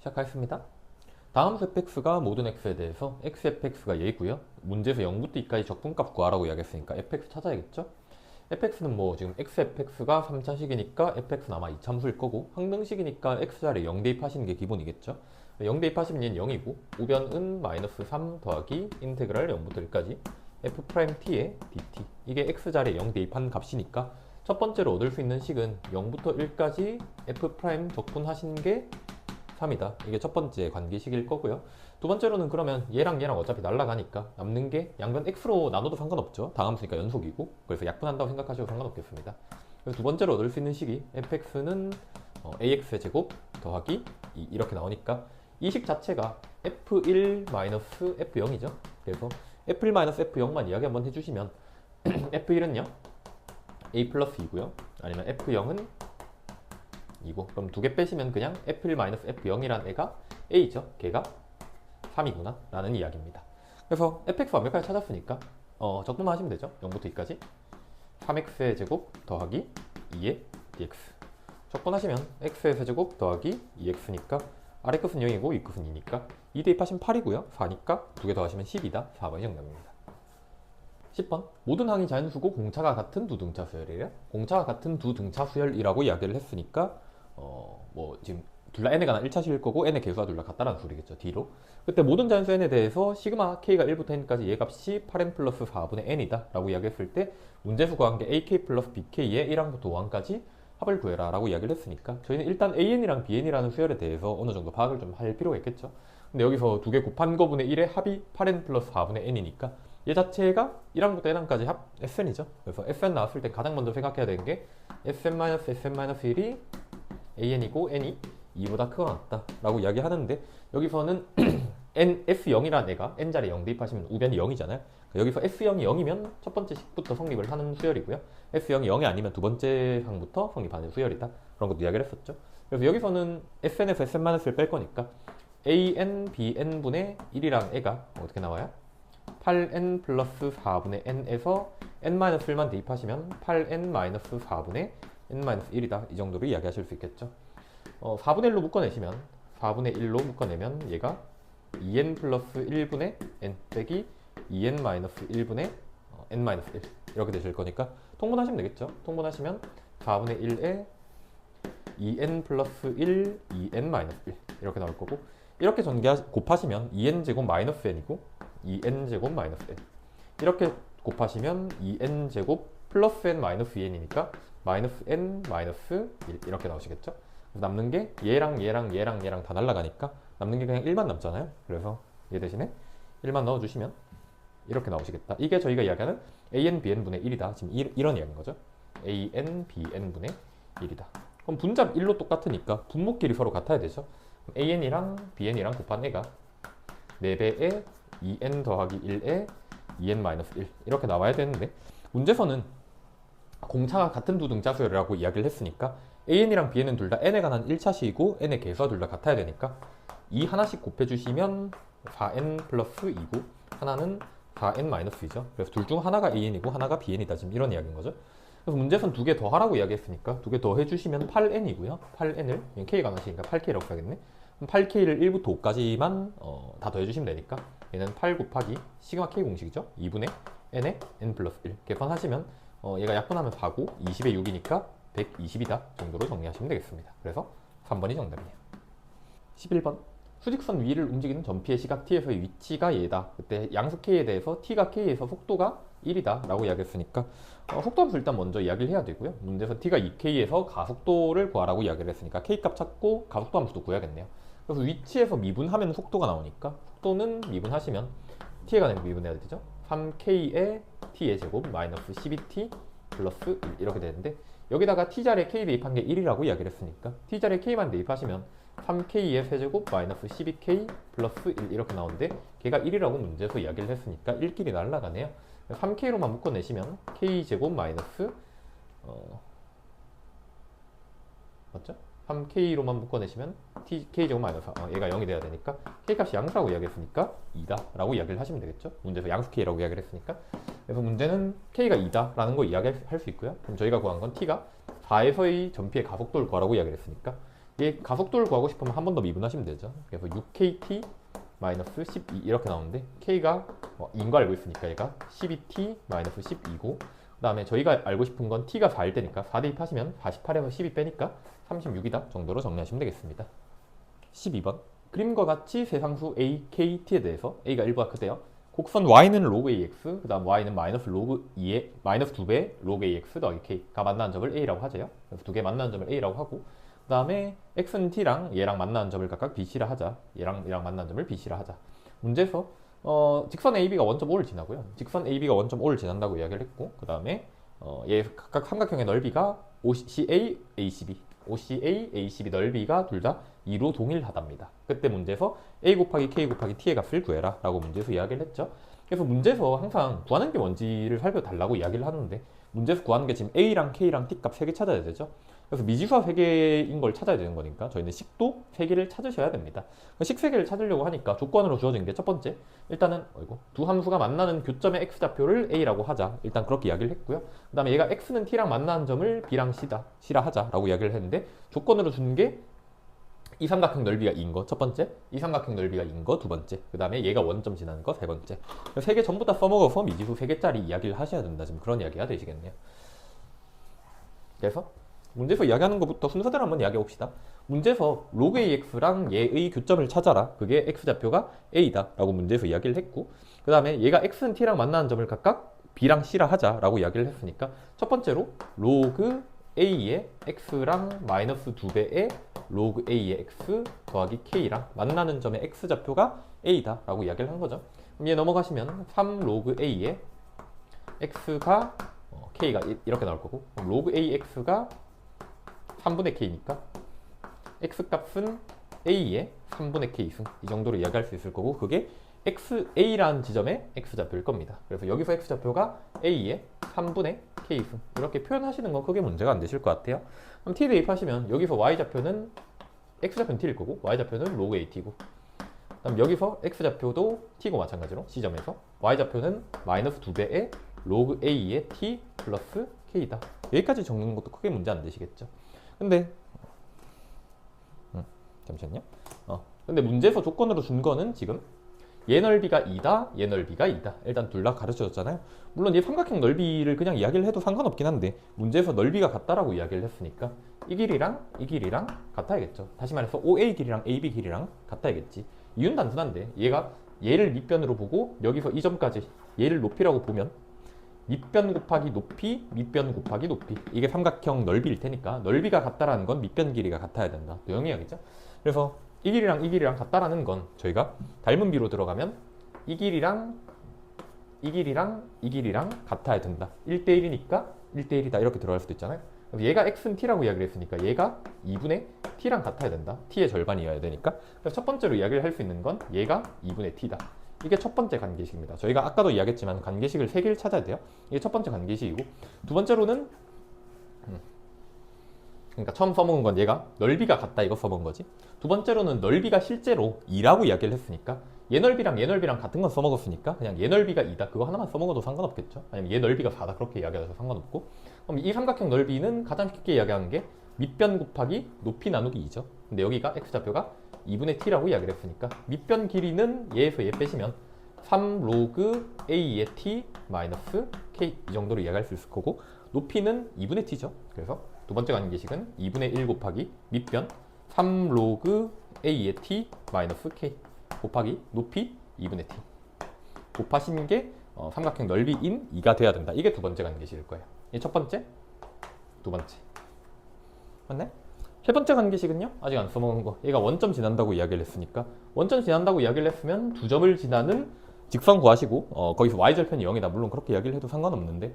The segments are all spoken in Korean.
시작하겠습니다. 다음 fx가 모든 x에 대해서 xfx가 얘이고요. 문제에서 0부터 2까지 적분값 구하라고 이야기했으니까 fx 찾아야겠죠? fx는 뭐 지금 xfx가 3차식이니까 fx는 아마 2참수일 거고 항등식이니까 x자리에 0 대입하시는 게 기본이겠죠? 0 대입하시면 얘는 0이고 우변은 마이너스 3 더하기 인테그랄 0부터 1까지 f't의 dt 이게 x자리에 0 대입한 값이니까 첫 번째로 얻을 수 있는 식은 0부터 1까지 f' 적분하신 게 3이다. 이게 첫 번째 관계식일 거고요. 두 번째로는 그러면 얘랑 얘랑 어차피 날라가니까 남는 게 양변 x로 나눠도 상관없죠. 다함수니까 연속이고 그래서 약분한다고 생각하셔도 상관없겠습니다. 그래서 두 번째로 얻을 수 있는 식이 fx는 ax의 제곱 더하기 2 이렇게 나오니까 이 식 자체가 f1-f0이죠. 그래서 f1-f0만 이야기 한번 해주시면 f1은요 a 플러스 2고요. 아니면 f0은 이고 그럼 두 개 빼시면 그냥 f1-f0이란 애가 a죠. 걔가 3이구나 라는 이야기입니다. 그래서 fx 완벽하게 찾았으니까 적분만 하시면 되죠. 0부터 2까지 3x의 제곱 더하기 2의 dx 적분하시면 x의 세제곱 더하기 2x니까 아래 끝은 0이고 위 끝은 2니까 2 대입하시면 8이고요. 4니까 두 개 더하시면 10이다. 4번이 정답입니다. 10번 모든 항이 자연수고 공차가 같은 두 등차 수열이래요. 공차가 같은 두 등차 수열이라고 이야기를 했으니까 뭐 지금 둘 다 n에 관한 1차식일 거고 n의 개수가 둘 다 같다라는 소리겠죠. D로. 그때 모든 자연수 n에 대해서 시그마 k가 1부터 n까지 얘 값이 8n 플러스 4분의 n이다 라고 이야기했을 때 문제수 구한 게 ak 플러스 bk의 1항부터 5항까지 합을 구해라 라고 이야기를 했으니까 저희는 일단 an이랑 bn이라는 수열에 대해서 어느 정도 파악을 좀 할 필요가 있겠죠. 근데 여기서 두 개 곱한 거분의 1의 합이 8n 플러스 4분의 n이니까 얘 자체가 1항부터 n항까지 합 SN이죠. 그래서 SN 나왔을 때 가장 먼저 생각해야 되는 게 SN-SN-1이 AN이고 n이 2보다 크거나 같다 라고 이야기하는데 여기서는 S0이라는 애가 n자리에 0 대입하시면 우변이 0이잖아요. 여기서 S0이 0이면 첫 번째 식부터 성립을 하는 수열이고요. S0이 0이 아니면 두 번째 항부터 성립하는 수열이다. 그런 것도 이야기를 했었죠. 그래서 여기서는 SN에서 SN-를 뺄 거니까 AN, BN분의 1이랑 애가 어떻게 나와요? 8n 플러스 4분의 n에서 n-1만 대입하시면 8n-4분의 n-1이다. 이 정도로 이야기하실 수 있겠죠. 4분의 1로 묶어내시면 4분의 1로 묶어내면 얘가 2n 플러스 1분의 n 빼기 2n-1분의 n-1 이렇게 되실 거니까 통분하시면 되겠죠. 통분하시면 4분의 1에 2n 플러스 1, 2n-1 이렇게 나올 거고 이렇게 곱하시면 2n제곱 마이너스 n이고 2n제곱 마이너스 n 이렇게 곱하시면 2n제곱 플러스 n 마이너스 2n이니까 마이너스 n 마이너스 1 이렇게 나오시겠죠. 그래서 남는 게 얘랑 얘랑 얘랑 얘랑 다 날라가니까 남는 게 그냥 1만 남잖아요. 그래서 얘 대신에 1만 넣어주시면 이렇게 나오시겠다. 이게 저희가 이야기하는 an bn분의 1이다. 지금 이런 이야기인 거죠. an bn분의 1이다. 그럼 분잡 1로 똑같으니까 분모끼리 서로 같아야 되죠. an이랑 bn이랑 곱한 애가 4배에 2n 더하기 1에 2n-1 이렇게 나와야 되는데 문제에서는 공차가 같은 두 등차수열이라고 이야기를 했으니까 an이랑 bn은 둘 다 n에 관한 1차식이고 n의 개수가 둘 다 같아야 되니까 이 하나씩 곱해주시면 4n 플러스 2고 하나는 4n-2죠. 그래서 둘 중 하나가 an이고 하나가 bn이다. 지금 이런 이야기인 거죠. 그래서 문제에서는 두 개 더 하라고 이야기했으니까 두 개 더 해주시면 8n이고요. 8n을 k가 나시니까 8k라고 써야겠네. 8k를 1부터 5까지만 다 더해주시면 되니까 얘는 8 곱하기 시그마 k 공식이죠. 2분의 n에 n 플러스 1 계산하시면 얘가 약분하면 4고 20에 6이니까 120이다 정도로 정리하시면 되겠습니다. 그래서 3번이 정답이에요. 11번 수직선 위를 움직이는 전피의 시각 t에서의 위치가 얘다. 그때 양수 k에 대해서 t가 k에서 속도가 1이다 라고 이야기했으니까 속도함수 일단 먼저 이야기를 해야 되고요. 문제에서 t가 2k에서 가속도를 구하라고 이야기를 했으니까 k값 찾고 가속도함수도 구해야겠네요. 그래서 위치에서 미분하면 속도가 나오니까 속도는 미분하시면 t에 관해서 미분해야 되죠. 3k의 t의 제곱 마이너스 12t 플러스 1 이렇게 되는데 여기다가 t자리에 k 대입한 게 1이라고 이야기를 했으니까 t자리에 k만 대입하시면 3k의 세제곱 마이너스 12k 플러스 1 이렇게 나오는데 걔가 1이라고 문제에서 이야기를 했으니까 1끼리 날라가네요. 3k로만 묶어내시면 k제곱 마이너스 맞죠? 3k로만 묶어내시면 k제곱 마이너스 얘가 0이 돼야 되니까 k값이 양수라고 이야기했으니까 2다 라고 이야기를 하시면 되겠죠. 문제에서 양수 k라고 이야기를 했으니까. 그래서 문제는 k가 2다 라는 거 이야기할 수 있고요. 그럼 저희가 구한 건 t가 4에서의 전피의 가속도를 구하라고 이야기를 했으니까 얘 가속도를 구하고 싶으면 한 번 더 미분하시면 되죠. 그래서 6kt 마이너스 12 이렇게 나오는데 k가 2인 거 알고 있으니까 얘가 12t 마이너스 12고 그 다음에 저희가 알고 싶은 건 t가 4일 때니까 4 대입하시면 48에서 12 빼니까 36이다 정도로 정리하시면 되겠습니다. 12번 그림과 같이 세상수 a, k, t에 대해서 a가 1보다 크대요. 곡선 y는 로그 ax, 그 다음 y는 마이너스 로그 2의 마이너스 2배 로그 ax 더하기 k가 만나는 점을 a라고 하죠. 그래서 두 개 만나는 점을 a라고 하고 그 다음에 x는 t랑 얘랑 만나는 점을 각각 bc라 하자. 얘랑 만나는 점을 bc라 하자. 문제에서 직선 AB가 원점 5를 지나고요. 직선 AB가 원점 5를 지난다고 이야기를 했고 그 다음에 얘 각각 삼각형의 넓이가 OCA, ACB OCA, ACB 넓이가 둘 다 2로 동일하답니다. 그때 문제에서 A 곱하기 K 곱하기 T의 값을 구해라 라고 문제에서 이야기를 했죠. 그래서 문제에서 항상 구하는 게 뭔지를 살펴달라고 이야기를 하는데 문제에서 구하는 게 지금 A랑 K랑 T 값 3개 찾아야 되죠. 그래서 미지수가 3개인 걸 찾아야 되는 거니까 저희는 식도 3개를 찾으셔야 됩니다. 식 3개를 찾으려고 하니까 조건으로 주어진 게 첫 번째 일단은 두 함수가 만나는 교점의 x좌표를 a라고 하자. 일단 그렇게 이야기를 했고요. 그 다음에 얘가 x는 t랑 만나는 점을 b랑 c라 하자 라고 이야기를 했는데 조건으로 준 게 이 삼각형 넓이가 2인 거 첫 번째, 이 삼각형 넓이가 2인 거 두 번째, 그 다음에 얘가 원점 지나는 거 세 번째. 3개 전부 다 써먹어서 미지수 3개짜리 이야기를 하셔야 된다. 지금 그런 이야기가 되시겠네요. 그래서 문제에서 이야기하는 것부터 순서대로 한번 이야기해 봅시다. 문제에서 로그 ax랑 얘의 교점을 찾아라. 그게 x좌표가 a다 라고 문제에서 이야기를 했고 그 다음에 얘가 x는 t랑 만나는 점을 각각 b랑 c라 하자 라고 이야기를 했으니까 첫 번째로 로그 a의 x랑 마이너스 2배의 로그 a의 x 더하기 k랑 만나는 점의 x좌표가 a다 라고 이야기를 한 거죠. 그럼 얘 넘어가시면 3 로그 a의 x가 k가 이렇게 나올 거고 그럼 로그 ax가 3분의 k니까 x값은 a의 3분의 k승 이 정도로 이야기할 수 있을 거고 그게 a라는 지점의 x좌표일 겁니다. 그래서 여기서 x좌표가 a의 3분의 k승 이렇게 표현하시는 건 크게 문제가 안 되실 것 같아요. 그럼 t 대입하시면 여기서 y좌표는 x좌표는 t일 거고 y좌표는 로그 at고 그다음 여기서 x좌표도 t고 마찬가지로 c점에서 y좌표는 마이너스 2배의 로그 a의 t 플러스 k다. 여기까지 적는 것도 크게 문제 안 되시겠죠. 근데 잠시만요. 근데 문제에서 조건으로 준 거는 지금 얘 넓이가 2다, 얘 넓이가 2다. 일단 둘 다 가르쳐줬잖아요. 물론 얘 삼각형 넓이를 그냥 이야기를 해도 상관없긴 한데 문제에서 넓이가 같다라고 이야기를 했으니까 이 길이랑 같아야겠죠. 다시 말해서 OA 길이랑 AB 길이랑 같아야겠지. 이유는 단순한데 얘가 얘를 밑변으로 보고 여기서 이 점까지 얘를 높이라고 보면 밑변 곱하기 높이, 밑변 곱하기 높이 이게 삼각형 넓이일 테니까 넓이가 같다라는 건 밑변 길이가 같아야 된다. 또 영이야겠죠? 그래서 이 길이랑 같다라는 건 저희가 닮은 비로 들어가면 이 길이랑 같아야 된다. 1대1이니까 1대1이다 이렇게 들어갈 수도 있잖아요. 그래서 얘가 x는 t라고 이야기를 했으니까 얘가 2분의 t랑 같아야 된다. t의 절반이어야 되니까. 그래서 첫 번째로 이야기를 할 수 있는 건 얘가 2분의 t다. 이게 첫 번째 관계식입니다. 저희가 아까도 이야기했지만 관계식을 3개를 찾아야 돼요. 이게 첫 번째 관계식이고 두 번째로는 그러니까 처음 써먹은 건 얘가 넓이가 같다 이거 써먹은 거지. 두 번째로는 넓이가 실제로 2라고 이야기를 했으니까 얘 넓이랑 같은 건 써먹었으니까 그냥 얘 넓이가 2다 그거 하나만 써먹어도 상관없겠죠. 아니면 얘 넓이가 4다 그렇게 이야기해서 상관없고 그럼 이 삼각형 넓이는 가장 쉽게 이야기하는 게 밑변 곱하기 높이 나누기 2죠. 근데 여기가 x좌표가 2분의 t라고 이야기를 했으니까 밑변 길이는 얘에서 얘 빼시면 3 로그 a의 t 마이너스 k 이 정도로 이야기할 수 있을 거고 높이는 2분의 t죠. 그래서 두 번째 관계식은 2분의 1 곱하기 밑변 3 로그 a의 t 마이너스 k 곱하기 높이 2분의 t 곱하시는 게 삼각형 넓이인 2가 돼야 된다. 이게 두 번째 관계식일 거예요. 이 첫 번째, 두 번째 맞네? 세 번째 관계식은요? 아직 안 써먹은 거. 얘가 원점 지난다고 이야기를 했으니까 원점 지난다고 이야기를 했으면 두 점을 지나는 직선 구하시고 거기서 y절편이 0이다. 물론 그렇게 이야기를 해도 상관없는데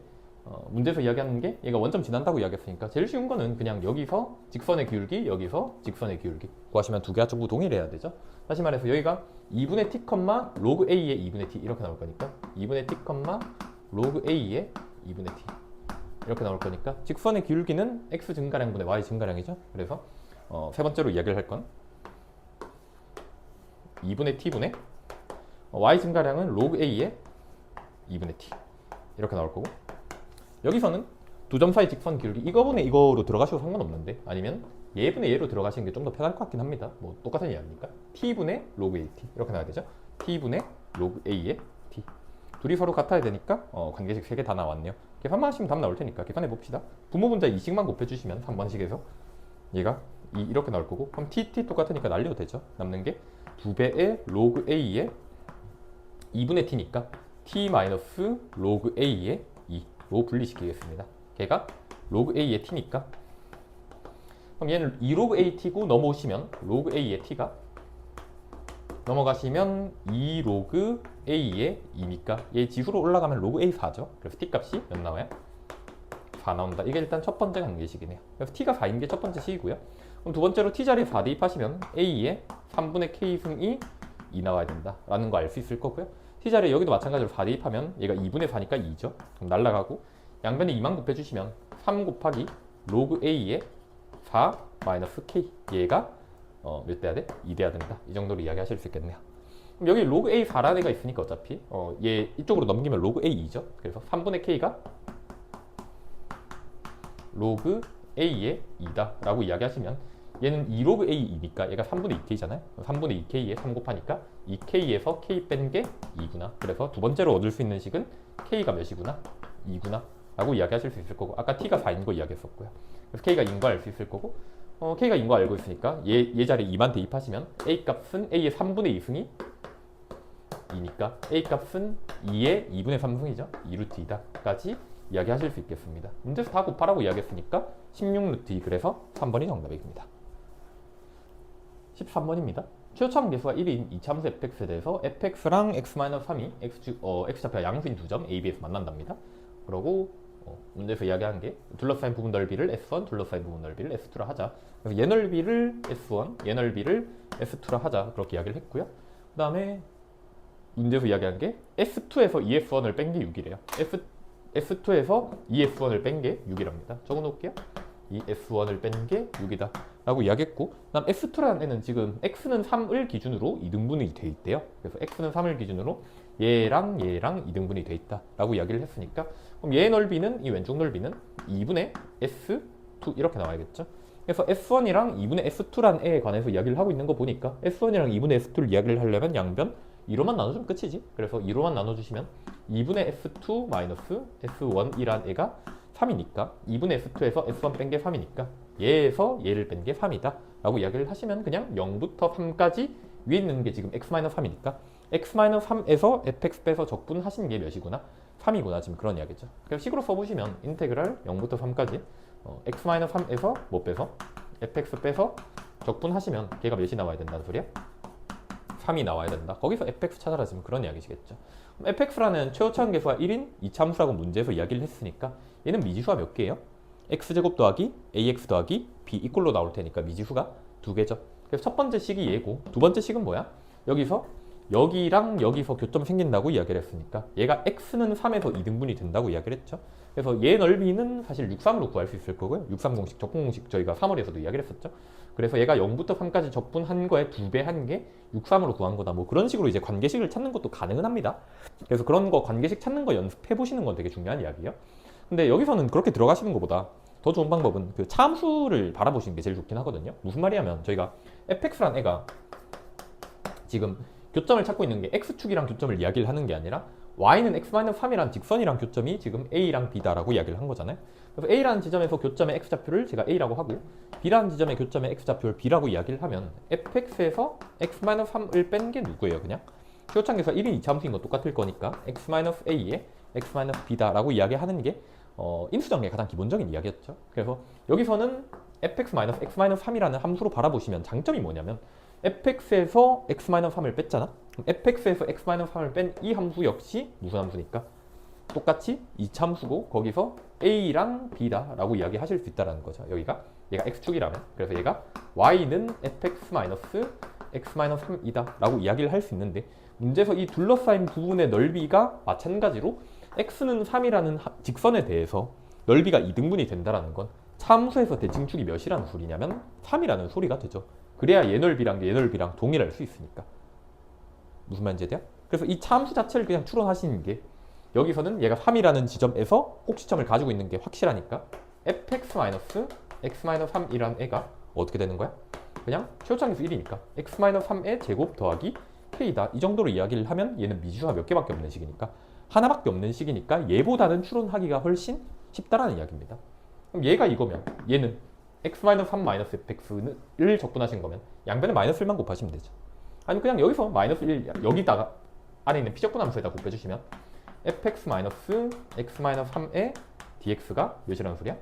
문제에서 이야기하는 게 얘가 원점 지난다고 이야기했으니까 제일 쉬운 거는 그냥 여기서 직선의 기울기, 여기서 직선의 기울기 구하시면 두 개가 전부 동일해야 되죠. 다시 말해서 여기가 2분의 t, 로그 a의 2분의 t 이렇게 나올 거니까 2분의 t, 로그 a의 2분의 t 이렇게 나올 거니까 직선의 기울기는 x 증가량분의 y 증가량이죠. 그래서 세 번째로 이야기를 할 건 2분의 t분의 y 증가량은 로그 a의 2분의 t 이렇게 나올 거고 여기서는 두 점 사이 직선 기울기 이거분의 이거로 들어가셔도 상관없는데 아니면 얘분의 얘로 들어가시는 게 좀 더 편할 것 같긴 합니다. 뭐 똑같은 이야기니까. t분의 로그 at 이렇게 나와야 되죠. t분의 로그 a의 t. 둘이 서로 같아야 되니까 관계식 3개 다 나왔네요. 계산만 하시면 답 나올 테니까 계산해 봅시다. 부모분자 2식만 곱해주시면 3번식에서 얘가 이렇게 나올 거고, 그럼 t 똑같으니까 날려도 되죠. 남는 게 2배의 로그 a의 2분의 t니까 t 마이너스 로그 a의 2로 분리시키겠습니다. 걔가 로그 a의 t니까, 그럼 얘는 2로그 a t고 넘어오시면 로그 a의 t가 넘어가시면 2로그 a의 2니까 얘 지수로 올라가면 로그 a 4죠. 그래서 t 값이 몇 나와요? 4 나온다. 이게 일단 첫 번째 관계식이네요. 그래서 t가 4인 게 첫 번째 식이고요. 그럼 두 번째로 t 자리에 4 대입하시면 a의 3분의 k 승이 2 나와야 된다 라는 거 알 수 있을 거고요. t 자리에 여기도 마찬가지로 4 대입하면 얘가 2분의 4니까 2죠. 그럼 날라가고 양변에 2만 곱해주시면 3 곱하기 로그 a의 4 마이너스 k, 얘가 몇 돼야 돼? 2 돼야 된다. 이 정도로 이야기하실 수 있겠네요. 그럼 여기 로그 a 4라는 애가 있으니까 어차피 얘 이쪽으로 넘기면 로그 a 2죠. 그래서 3분의 k가 로그 a의 2다 라고 이야기하시면 얘는 2로그 a2니까 얘가 3분의 2k잖아요. 3분의 2k에 3 곱하니까 2k에서 k 뺀 게 2구나. 그래서 두 번째로 얻을 수 있는 식은 k가 몇이구나? 2구나 라고 이야기하실 수 있을 거고, 아까 t가 4인 거 이야기했었고요. 그래서 k가 2인 거 알 수 있을 거고, k가 2인 거 알고 있으니까 얘 자리에 2만 대입하시면 a 값은 a의 3분의 2승이 2니까 a 값은 2의 2분의 3승이죠. 2루트 2다까지 이야기하실 수 있겠습니다. 문제에서 다 곱하라고 이야기했으니까 16루트 2, 그래서 3번이 정답입니다. 13번입니다. 최초함 계수가 1인 이차함수 fx에 대해서 fx랑 x-3이 x좌표가 양수인 두 점 a, b에서 만난답니다. 그러고 문제에서 이야기한 게 둘러싸인 부분 넓이를 s1, 둘러싸인 부분 넓이를 s2라 하자. 그래서 얘 넓이를 s1, 얘 넓이를 s2라 하자. 그렇게 이야기를 했고요. 그 다음에 문제에서 이야기한 게 s2에서 2s1을 뺀 게 6이래요. S2에서 2S1을 뺀 게 6이랍니다. 적어 놓을게요. 이 S1을 뺀 게 6이다 라고 이야기했고, 그 다음 S2라는 애는 지금 X는 3을 기준으로 2등분이 돼 있대요. 그래서 X는 3을 기준으로 얘랑 2등분이 돼 있다 라고 이야기를 했으니까, 그럼 얘 넓이는, 이 왼쪽 넓이는 2분의 S2 이렇게 나와야겠죠. 그래서 S1이랑 2분의 S2라는 애에 관해서 이야기를 하고 있는 거 보니까 S1이랑 2분의 S2를 이야기를 하려면 양변 2로만 나눠주면 끝이지. 그래서 2로만 나눠주시면 2분의 S2 마이너스 S1이란 애가 3이니까 2분의 S2에서 S1 뺀 게 3이니까 얘에서 얘를 뺀 게 3이다 라고 이야기를 하시면 그냥 0부터 3까지 위에 있는 게 지금 X-3이니까 X-3에서 fx 빼서 적분하신 게 몇이구나? 3이구나. 지금 그런 이야기죠. 그래서 식으로 써보시면 인테그랄 0부터 3까지 X-3에서 뭐 빼서? fx 빼서 적분하시면 걔가 몇이 나와야 된다는 소리야? 3이 나와야 된다. 거기서 fx 찾아라, 지금 그런 이야기시겠죠. 그럼 fx라는 최고차원 계수가 1인 이차함수라고 문제에서 이야기를 했으니까 얘는 미지수가 몇 개예요? x제곱 더하기 ax 더하기 b 이꼴로 나올 테니까 미지수가 2개죠. 그래서 첫 번째 식이 얘고, 두 번째 식은 뭐야? 여기서 여기랑 여기서 교점이 생긴다고 이야기를 했으니까 얘가 x는 3에서 2등분이 된다고 이야기를 했죠. 그래서 얘 넓이는 사실 6,3으로 구할 수 있을 거고요. 6,3 공식, 적분 공식 저희가 3월에서도 이야기를 했었죠. 그래서 얘가 0부터 3까지 적분한 거에 2배 한 게 6,3으로 구한 거다. 뭐 그런 식으로 이제 관계식을 찾는 것도 가능은 합니다. 그래서 그런 거 관계식 찾는 거 연습해 보시는 건 되게 중요한 이야기예요. 근데 여기서는 그렇게 들어가시는 것보다 더 좋은 방법은 그 차함수를 바라보시는 게 제일 좋긴 하거든요. 무슨 말이냐면 저희가 fx란 애가 지금 교점을 찾고 있는 게 x축이랑 교점을 이야기를 하는 게 아니라 y는 x-3이란 직선이랑 교점이 지금 a랑 b다라고 이야기를 한 거잖아요. 그래서 a라는 지점에서 교점의 x좌표를 제가 a라고 하고 b라는 지점의 교점의 x좌표를 b라고 이야기를 하면 fx에서 x-3을 뺀 게 누구예요? 그냥 최고차항계수가 1인 2차함수인 건 똑같을 거니까 x-a에 x-b다라고 이야기하는 게 인수정리의 가장 기본적인 이야기였죠. 그래서 여기서는 fx-x-3이라는 함수로 바라보시면 장점이 뭐냐면 fx에서 x-3을 뺐잖아. 그럼 fx에서 x-3을 뺀 이 함수 역시 무슨 함수니까? 똑같이 이차함수고 거기서 a랑 b다라고 이야기하실 수 있다는 거죠. 여기가 얘가 x축이라면, 그래서 얘가 y는 fx-x-3이다 라고 이야기를 할 수 있는데, 문제에서 이 둘러싸인 부분의 넓이가 마찬가지로 x는 3이라는 직선에 대해서 넓이가 2등분이 된다는 건 차함수에서 대칭축이 몇이라는 소리냐면 3이라는 소리가 되죠. 그래야 얘 넓이랑 얘 넓이랑 동일할 수 있으니까. 무슨 말인지 돼요? 그래서 이 차함수 자체를 그냥 추론하시는 게, 여기서는 얘가 3이라는 지점에서 꼭지점을 가지고 있는 게 확실하니까 fx-x-3이란 애가 어떻게 되는 거야? 그냥 최고차항수 1이니까 x-3의 제곱 더하기 k다. 이 정도로 이야기를 하면 얘는 미지수가 몇 개밖에 없는 식이니까 하나밖에 없는 식이니까 얘보다는 추론하기가 훨씬 쉽다라는 이야기입니다. 그럼 얘가 이거면 얘는 x-3-fx를 적분하신 거면 양변에 마이너스 1만 곱하시면 되죠. 아니 그냥 여기서 마이너스 1 여기다가 안에 있는 피적분함수에다 곱해주시면 fx-x-3의 dx가 몇이라는 소리야?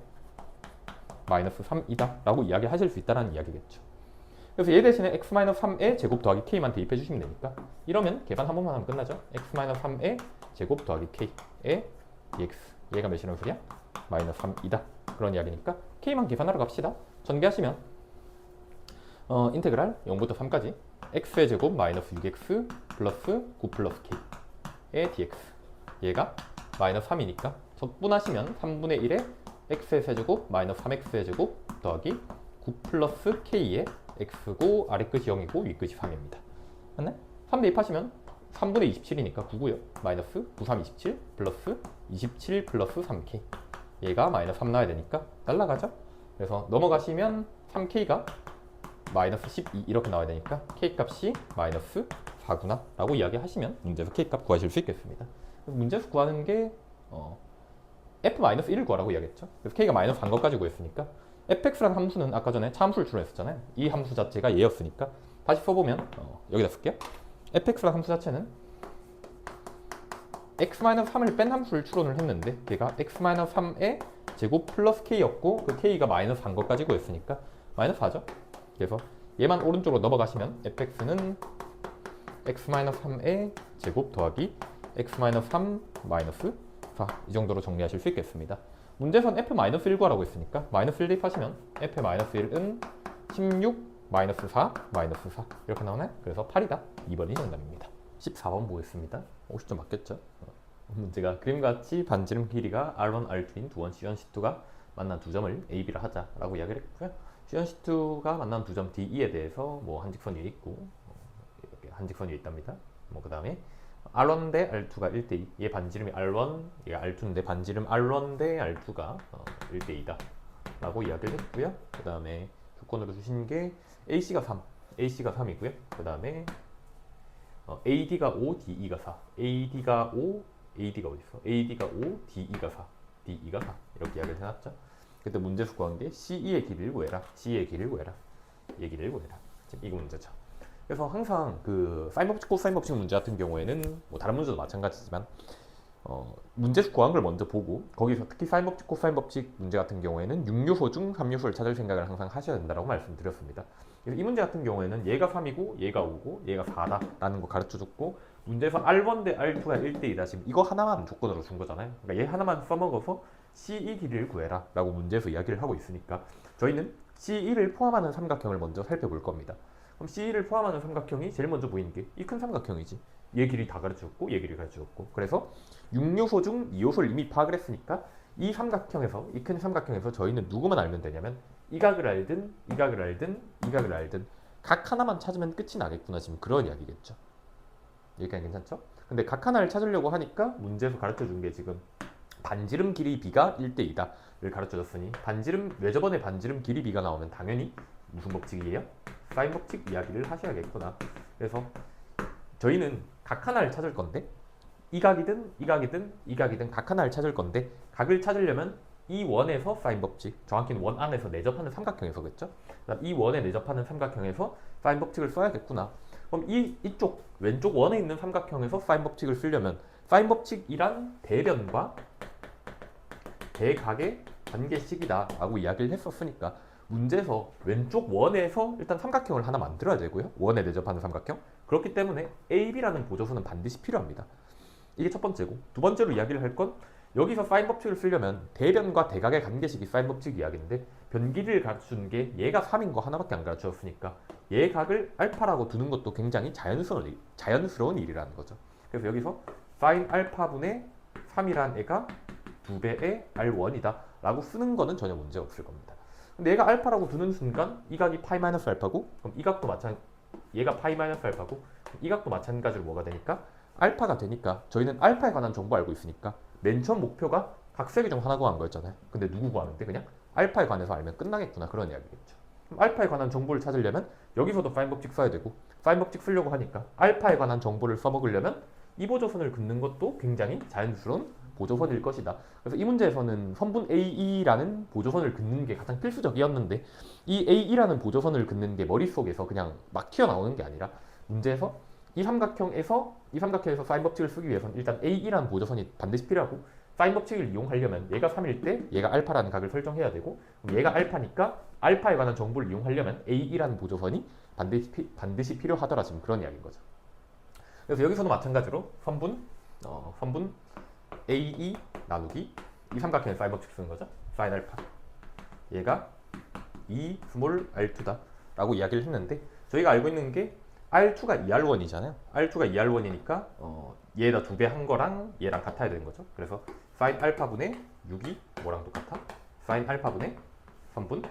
마이너스 3이다 라고 이야기하실 수 있다는 이야기겠죠. 그래서 얘 대신에 x-3의 제곱 더하기 k만 대입해 주시면 되니까 이러면 계산 한 번만 하면 끝나죠. x-3의 제곱 더하기 k의 dx 얘가 몇이라는 소리야? 마이너스 3이다 그런 이야기니까 k만 계산하러 갑시다. 전개하시면 인테그랄 0부터 3까지 x의 제곱 마이너스 6x 플러스 9 플러스 k의 dx 얘가 마이너스 3이니까 적분하시면 3분의 1에 x의 세제곱 마이너스 3x의 제곱 더하기 9 플러스 k의 x고 아래 끝이 0이고 위 끝이 3입니다. 맞네? 3 대입하시면 3분의 27이니까 9고요. 마이너스 9, 3, 27 플러스 27 플러스 3k 얘가 마이너스 3 나와야 되니까 날라가죠? 그래서 넘어가시면 3k가 마이너스 12 이렇게 나와야 되니까 k 값이 마이너스 4구나 라고 이야기하시면 문제에서 k 값 구하실 수 있겠습니다. 그래서 문제에서 구하는 게 f-1을 구하라고 이야기했죠. 그래서 k가 마이너스 4 것까지 구했으니까 fx라는 함수는 아까 전에 차함수를 추론했었잖아요. 이 함수 자체가 얘였으니까 다시 써보면 여기다 쓸게요. fx라는 함수 자체는 x-3을 뺀 함수를 추론을 했는데 걔가 x-3의 제곱 플러스 k였고 그 k가 마이너스 4 것까지 구했으니까 마이너스 4죠. 그래서 얘만 오른쪽으로 넘어가시면 fx는 x-3의 제곱 더하기 x-3 마이너스 4 이 정도로 정리하실 수 있겠습니다. 문제에서는 f-1 구하라고 했으니까 마이너스 1 대입하시면 f-1은 16 마이너스 4 마이너스 4 이렇게 나오네. 그래서 8이다. 2번이 정답입니다. 14번 보겠습니다. 50점 맞겠죠? 문제가 그림과 같이 반지름 길이가 R1, R2인 두 원 C1, C2가 만난 두 점을 A, B라 하자라고 이야기를 했고요. C1, C2가 만난 두 점 D, E에 대해서 뭐 한직선 위에 있고 이렇게 한직선 위에 있답니다. 뭐 그 다음에 R1 대 R2가 1대2 얘 반지름이 R1, 얘가 R2인데 반지름 R1 대 R2가 1대2다 라고 이야기를 했고요. 그 다음에 조건으로 주신 게 AC가 3, AC가 3이고요. 그 다음에 AD가 5, DE가 4 AD가 5, AD가 어딨어? AD가 5, DE가 4 DE가 4 이렇게 이야기를 해놨죠. 그때 문제수 구한 게 CE의 길이를 구해라 CE의 길이를 구해라 얘기를 구해라 지금 이거 문제죠. 그래서 항상 그 사인 법칙, 코사인 법칙 문제 같은 경우에는 뭐 다른 문제도 마찬가지지만 문제수 구한 걸 먼저 보고 거기서 특히 사인 법칙, 코사인 법칙 문제 같은 경우에는 6요소 중 3요소를 찾을 생각을 항상 하셔야 된다고 말씀드렸습니다. 그래서 이 문제 같은 경우에는 얘가 3이고 얘가 5고 얘가 4다 라는 거 가르쳐줬고 문제에서 R1 대 R2가 1대2다 지금 이거 하나만 조건으로 준 거잖아요. 그러니까 얘 하나만 써먹어서 CE 길이를 구해라 라고 문제에서 이야기를 하고 있으니까 저희는 CE를 포함하는 삼각형을 먼저 살펴볼 겁니다. 그럼 CE를 포함하는 삼각형이 제일 먼저 보이는 게 이 큰 삼각형이지. 얘 길이 다 가르쳐줬고 얘 길이 가르쳐줬고 그래서 6요소 중 2요소를 이미 파악을 했으니까 이 삼각형에서 이 큰 삼각형에서 저희는 누구만 알면 되냐면 이 각을 알든 이 각을 알든 이 각을 알든 각 하나만 찾으면 끝이 나겠구나 지금 그런 이야기겠죠. 여기까지 괜찮죠? 근데 각 하나를 찾으려고 하니까 문제에서 가르쳐준 게 지금 반지름 길이 b가 1대2다를 가르쳐줬으니 반지름 외접원의 반지름 길이 b가 나오면 당연히 무슨 법칙이에요? 사인 법칙 이야기를 하셔야겠구나. 그래서 저희는 각 하나를 찾을 건데 이 각이든 이 각이든 이 각이든 각 하나를 찾을 건데 각을 찾으려면 이 원에서 사인 법칙, 정확히는 원 안에서 내접하는 삼각형에서겠죠? 이 원에 내접하는 삼각형에서 사인 법칙을 써야겠구나. 그럼 이쪽 왼쪽 원에 있는 삼각형에서 사인 법칙을 쓰려면 사인 법칙이란 대변과 대각의 관계식이다 라고 이야기를 했었으니까 문제에서 왼쪽 원에서 일단 삼각형을 하나 만들어야 되고요. 원에 내접하는 삼각형. 그렇기 때문에 AB라는 보조수는 반드시 필요합니다. 이게 첫 번째고 두 번째로 이야기를 할 건 여기서 사인 법칙을 쓰려면 대변과 대각의 관계식이 사인 법칙 이야기인데 변기를 가르쳐준 게 얘가 3인 거 하나밖에 안 가르쳐줬으니까 얘 각을 알파라고 두는 것도 굉장히 자연스러운 일이라는 거죠. 그래서 여기서 사인 알파분의 3이란 애가 2배의 R1이다 라고 쓰는 거는 전혀 문제 없을 겁니다. 근데 얘가 알파라고 두는 순간 이 각이 파이 마이너스 알파고 그럼 이 각도 얘가 파이 마이너스 알파고 이 각도 마찬가지로 뭐가 되니까 알파가 되니까 저희는 알파에 관한 정보 알고 있으니까 맨 처음 목표가 각색이 중 하나 구한 거였잖아요. 근데 누구 구하는데 그냥 알파에 관해서 알면 끝나겠구나 그런 이야기겠죠. 그럼 알파에 관한 정보를 찾으려면 여기서도 find 법칙 써야 되고 find 법칙 쓰려고 하니까 알파에 관한 정보를 써먹으려면 이 보조선을 긋는 것도 굉장히 자연스러운 보조선일 것이다. 그래서 이 문제에서는 선분 AE라는 보조선을 긋는 게 가장 필수적이었는데 이 AE라는 보조선을 긋는 게 머릿속에서 그냥 막 튀어나오는 게 아니라 문제에서 이 삼각형에서 사인 법칙을 쓰기 위해서는 일단 AE라는 보조선이 반드시 필요하고 사인 법칙을 이용하려면 얘가 3일 때 얘가 알파라는 각을 설정해야 되고 얘가 알파니까 알파에 관한 정보를 이용하려면 AE라는 보조선이 반드시 필요하더라. 지금 그런 이야기인 거죠. 그래서 여기서도 마찬가지로 선분 AE 나누기 이 삼각형의 사인 법칙 쓰는 거죠. 사인 알파 얘가 E 스몰 R2다 라고 이야기를 했는데 저희가 알고 있는 게 R2가 2R1이잖아요. R2가 2R1이니까 얘에다 2배 한 거랑 얘랑 같아야 되는 거죠. 그래서 사인 알파분의 6이 뭐랑 똑같아? 사인 알파분의 선분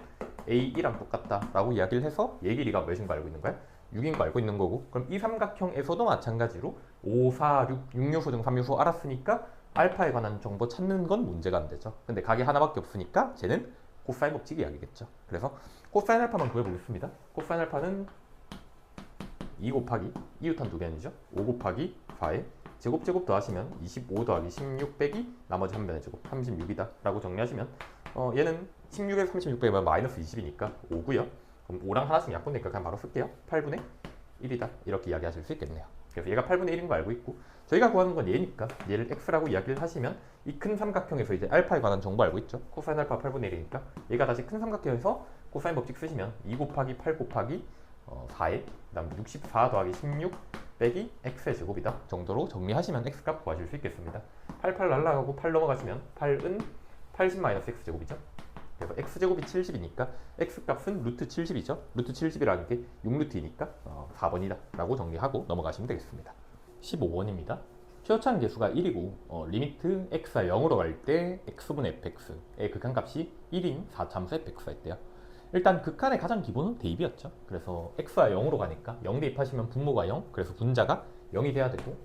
A2랑 똑같다 라고 이야기를 해서 얘 길이가 몇인 거 알고 있는 거야? 6인 거 알고 있는 거고 그럼 이 삼각형에서도 마찬가지로 5, 4, 6, 6요소 등 3요소 알았으니까 알파에 관한 정보 찾는 건 문제가 안 되죠. 근데 각이 하나밖에 없으니까 쟤는 코사인 법칙 이야기겠죠. 그래서 코사인 알파만 구해보겠습니다. 코사인 알파는 2 곱하기 이웃한 두 개 아니죠? 5 곱하기 4에 제곱 더하시면 25 더하기 16 빼기 나머지 한 변의 제곱 36이다 라고 정리하시면 얘는 16에서 36 빼면 마이너스 20이니까 5고요. 그럼 5랑 하나씩 약분되니까 그냥 바로 쓸게요. 8분의 1이다 이렇게 이야기하실 수 있겠네요. 그래서 얘가 8분의 1인 거 알고 있고 저희가 구하는 건 얘니까 얘를 x라고 이야기를 하시면 이 큰 삼각형에서 이제 알파에 관한 정보 알고 있죠. 코사인 알파 8분의 1이니까 얘가 다시 큰 삼각형에서 코사인 법칙 쓰시면 2 곱하기 8 곱하기 4에 그다음 64 더하기 16 빼기 x의 제곱이다 정도로 정리하시면 x값 구하실 수 있겠습니다. 88 날라가고 8 넘어가시면 8은 80-x 제곱이죠. 그래서 x제곱이 70이니까 x값은 루트 70이죠. 루트 70이라는 게 6루트이니까 4번이다 라고 정리하고 넘어가시면 되겠습니다. 15번입니다. 최소차는 계수가 1이고 리미트 x가 0으로 갈 때 x분의 fx의 극한값이 1인 4참수 fx가 있대요. 일단 극한의 가장 기본은 대입이었죠. 그래서 x가 0으로 가니까 0 대입하시면 분모가 0, 그래서 분자가 0이 돼야 되고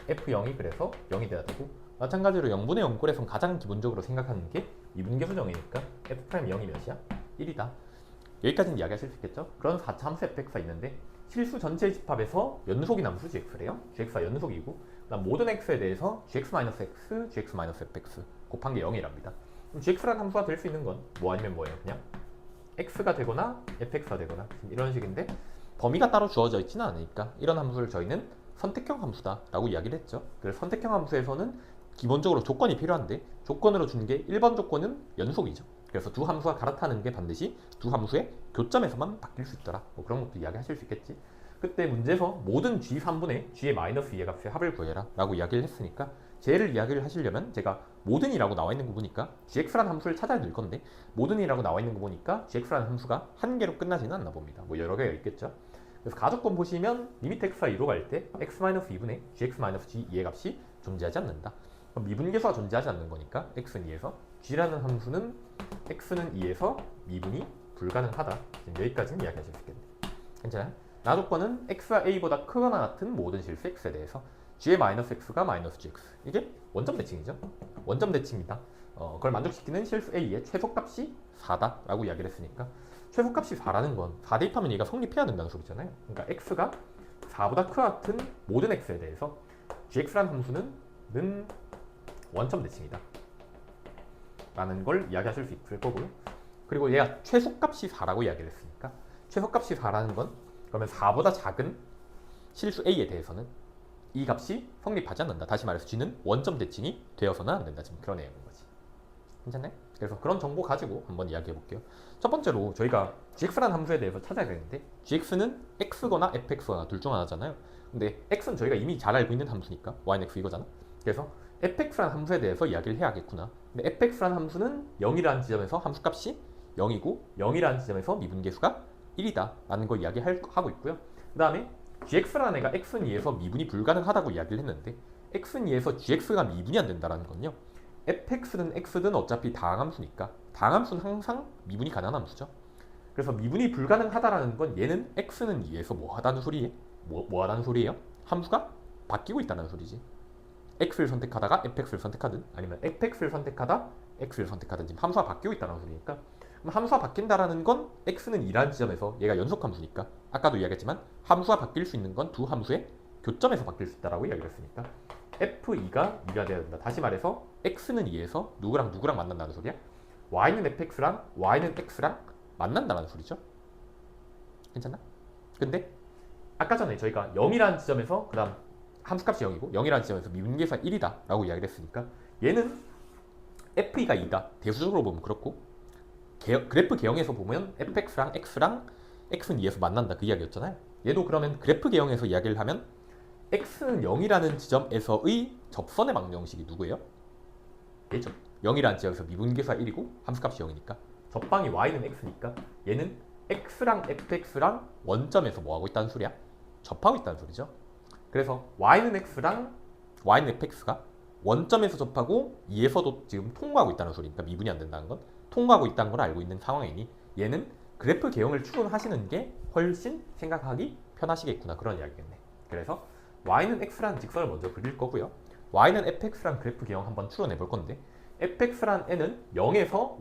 f0이 그래서 0이 돼야 되고 마찬가지로 0분의 0꼴에선 가장 기본적으로 생각하는 게 미분계수 정이니까 f'0이 몇이야? 1이다. 여기까지는 이야기하실 수 있겠죠? 그런 4참수 fx가 있는데 실수 전체 집합에서 연속이 남수 gx래요. gx가 연속이고 그다음 모든 x에 대해서 gx-x, gx-fx 곱한 게 0이랍니다. 그럼 gx라는 함수가 될 수 있는 건 뭐 아니면 뭐예요? 그냥 x가 되거나 fx가 되거나 이런 식인데 범위가 따로 주어져 있지는 않으니까 이런 함수를 저희는 선택형 함수다 라고 이야기를 했죠. 그래서 선택형 함수에서는 기본적으로 조건이 필요한데 조건으로 준 게 1번 조건은 연속이죠. 그래서 두 함수가 갈아타는 게 반드시 두 함수의 교점에서만 바뀔 수 있더라. 뭐 그런 것도 이야기하실 수 있겠지. 그때 문제에서 모든 g3분의 g의 마이너스 2의 값의 합을 구해라 라고 이야기를 했으니까 쟤를 이야기를 하시려면 제가 모든이라고 나와 있는 거 보니까 gx라는 함수를 찾아야 될 건데 모든이라고 나와 있는 거 보니까 gx라는 함수가 한 개로 끝나지는 않나 봅니다. 뭐 여러 개가 있겠죠. 그래서 가족권 보시면 리미트 x가 2로 갈 때 x-2분의 gx-g의 값이 존재하지 않는다. 그럼 미분계수가 존재하지 않는 거니까 x는 2에서 g라는 함수는 x는 2에서 미분이 불가능하다. 여기까지는 이야기하실 수 있겠네요. 괜찮아요? 나조건은 x가 a보다 크거나 같은 모든 실수 x에 대해서 g의 마이너스 x가 마이너스 gx 이게 원점 대칭이죠. 원점 대칭이다. 그걸 만족시키는 실수 a의 최소값이 4다 라고 이야기를 했으니까 최소값이 4라는 건 4 대입하면 얘가 성립해야 된다는 소리잖아요. 그러니까 x가 4보다 크와 같은 모든 x에 대해서 gx라는 함수는 원점 대칭이다 라는 걸 이야기하실 수 있을 거고요. 그리고 얘가 최소값이 4라고 이야기를 했으니까 최소값이 4라는 건 그러면 4보다 작은 실수 a에 대해서는 이 값이 성립하지 않는다. 다시 말해서 g는 원점 대칭이 되어서는 안 된다. 지금 그런 내용인 거지. 괜찮나요? 그래서 그런 정보 가지고 한번 이야기해 볼게요. 첫 번째로 저희가 gx라는 함수에 대해서 찾아야 되는데 gx는 x거나 fx거나 둘 중 하나잖아요. 근데 x는 저희가 이미 잘 알고 있는 함수니까 y는 x 이거잖아. 그래서 fx라는 함수에 대해서 이야기를 해야겠구나. 근데 fx라는 함수는 0이라는 지점에서 함수값이 0이고 0이라는 지점에서 미분계수가 1이다 라는 걸 이야기하고 있고요. 그 다음에 gx라는 애가 x는 2에서 미분이 불가능하다고 이야기를 했는데 x는 2에서 gx가 미분이 안 된다는 건요. fx든 x든 어차피 다항함수니까 다항함수는 항상 미분이 가능한 함수죠. 그래서 미분이 불가능하다라는 건 얘는 x는 2에서 뭐 하다는 소리예요? 뭐 하다는 소리예요? 함수가 바뀌고 있다는 소리지. x를 선택하다가 fx를 선택하든 아니면 fx를 선택하다 x를 선택하든 지금 함수가 바뀌고 있다는 소리니까 그럼 함수가 바뀐다라는 건 x는 2라는 지점에서 얘가 연속함수니까 아까도 이야기했지만 함수가 바뀔 수 있는 건 두 함수의 교점에서 바뀔 수 있다라고 이야기를 했으니까 f2가 2가 돼야 된다. 다시 말해서 x는 2에서 누구랑 누구랑 만난다는 소리야? y는 fx랑 y는 x랑 만난다는 소리죠. 괜찮나? 근데 아까 전에 저희가 0이라는 지점에서 그 다음 함수값이 0이고 0이라는 지점에서 미분계수가 1이다 라고 이야기를 했으니까 얘는 f2가 2다. 대수적으로 보면 그렇고 그래프 개형에서 보면 fx랑 x랑 x는 2에서 만난다 그 이야기였잖아요. 얘도 그러면 그래프 개형에서 이야기를 하면 x는 0이라는 지점에서의 접선의 방정식이 누구예요? 얘죠. 0이라는 지점에서 미분계수가 1이고 함수값이 0이니까 접방이 y는 x니까 얘는 x랑 fx랑 원점에서 뭐하고 있다는 소리야? 접하고 있다는 소리죠. 그래서 y는 x랑 y는 fx가 원점에서 접하고 2에서도 지금 통과하고 있다는 소리니까 미분이 안 된다는 건 통과하고 있다는 걸 알고 있는 상황이니 얘는 그래프 개형을 추론하시는 게 훨씬 생각하기 편하시겠구나 그런 이야기겠네. 그래서 y는 x라는 직선을 먼저 그릴 거고요. y는 fx랑 그래프 개형 한번 추론해 볼 건데 fx란 애는 0에서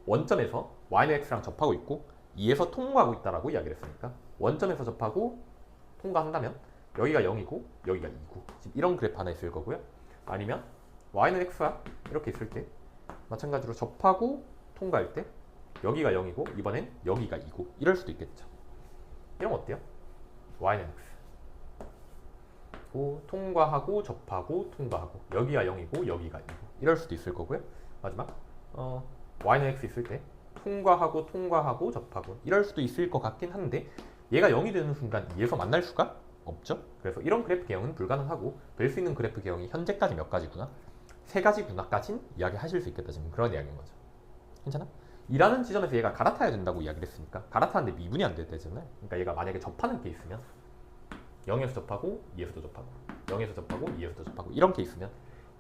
원점에서 y는 x랑 접하고 있고 2에서 통과하고 있다라고 이야기를 했으니까 원점에서 접하고 통과한다면 여기가 0이고 여기가 2고 지금 이런 그래프 하나 있을 거고요. 아니면 y는 x가 이렇게 있을 때 마찬가지로 접하고 통과할 때 여기가 0이고 이번엔 여기가 2고 이럴 수도 있겠죠. 이런 거 어때요? y는 x 통과하고 접하고 통과하고 여기가 0이고 여기가 2고 이럴 수도 있을 거고요. 마지막 y는 x 있을 때 통과하고 통과하고 접하고 이럴 수도 있을 것 같긴 한데 얘가 0이 되는 순간 2에서 만날 수가 없죠. 그래서 이런 그래프 개형은 불가능하고 될 수 있는 그래프 개형이 현재까지 몇 가지구나? 3가지구나까진 이야기하실 수 있겠다. 지금 그런 이야기인 거죠. 괜찮아? 이라는 지점에서 얘가 갈아타야 된다고 이야기를 했으니까 갈아타는데 미분이 안 되잖아요. 그러니까 얘가 만약에 접하는 케이스면 0에서 접하고 2에서도 접하고 0에서 접하고 2에서도 접하고 이런 케이스면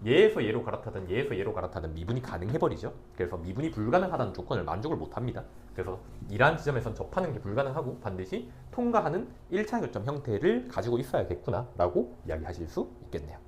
얘에서 얘로 갈아타든 얘에서 얘로 갈아타든 미분이 가능해버리죠. 그래서 미분이 불가능하다는 조건을 만족을 못합니다. 그래서 이러한 지점에선 접하는 게 불가능하고 반드시 통과하는 1차 교점 형태를 가지고 있어야겠구나 라고 이야기하실 수 있겠네요.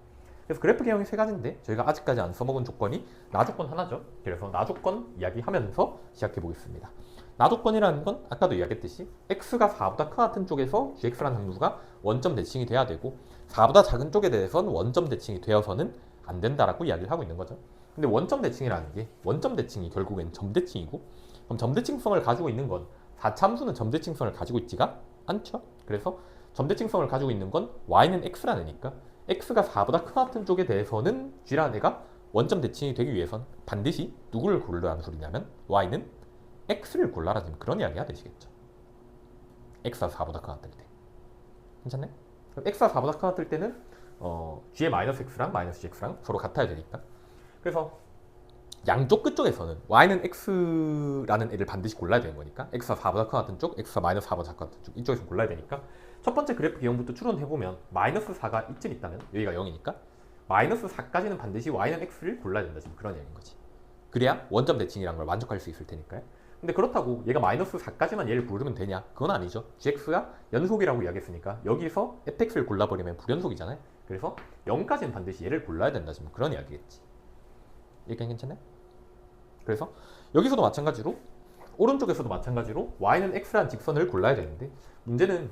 그래서 그래프 개형이 3가지인데 저희가 아직까지 안 써먹은 조건이 나조건 하나죠. 그래서 나조건 이야기하면서 시작해 보겠습니다. 나조건이라는 건 아까도 이야기했듯이 x가 4보다 큰 같은 쪽에서 gx라는 함수가 원점 대칭이 돼야 되고 4보다 작은 쪽에 대해서는 원점 대칭이 되어서는 안 된다라고 이야기를 하고 있는 거죠. 근데 원점 대칭이라는 게 원점 대칭이 결국엔 점 대칭이고 그럼 점 대칭성을 가지고 있는 건 4차 함수는 점 대칭성을 가지고 있지가 않죠. 그래서 점 대칭성을 가지고 있는 건 y는 x라는 애니까 x가 4보다 큰 같은 쪽에 대해서는 g라는 애가 원점 대칭이 되기 위해선 반드시 누구를 고르라는 소리냐면 y는 x를 골라라는 그런 이야기가 되시겠죠. x가 4보다 큰 같을 때. 괜찮네? 그럼 x가 4보다 큰 같을 때는 g의 마이너스 x랑 마이너스 gx랑 서로 같아야 되니까. 그래서 양쪽 끝쪽에서는 y는 x라는 애를 반드시 골라야 되는 거니까 x가 4보다 큰 같은 쪽, x가 마이너스 4보다 작은 같은 쪽 이쪽에서 골라야 되니까 첫 번째 그래프 개형부터 추론해보면 마이너스 4가 이쯤 있다면 여기가 0이니까 마이너스 4까지는 반드시 y는 x를 골라야 된다. 지금 그런 얘기인 거지. 그래야 원점 대칭이라는 걸 만족할 수 있을 테니까요. 근데 그렇다고 얘가 마이너스 4까지만 얘를 고르면 되냐? 그건 아니죠. gx가 연속이라고 이야기했으니까 여기서 fx를 골라버리면 불연속이잖아요. 그래서 0까지는 반드시 얘를 골라야 된다. 지금 그런 이야기겠지. 이렇게 괜찮나요? 그래서 여기서도 마찬가지로 오른쪽에서도 마찬가지로 y는 x라는 직선을 골라야 되는데 문제는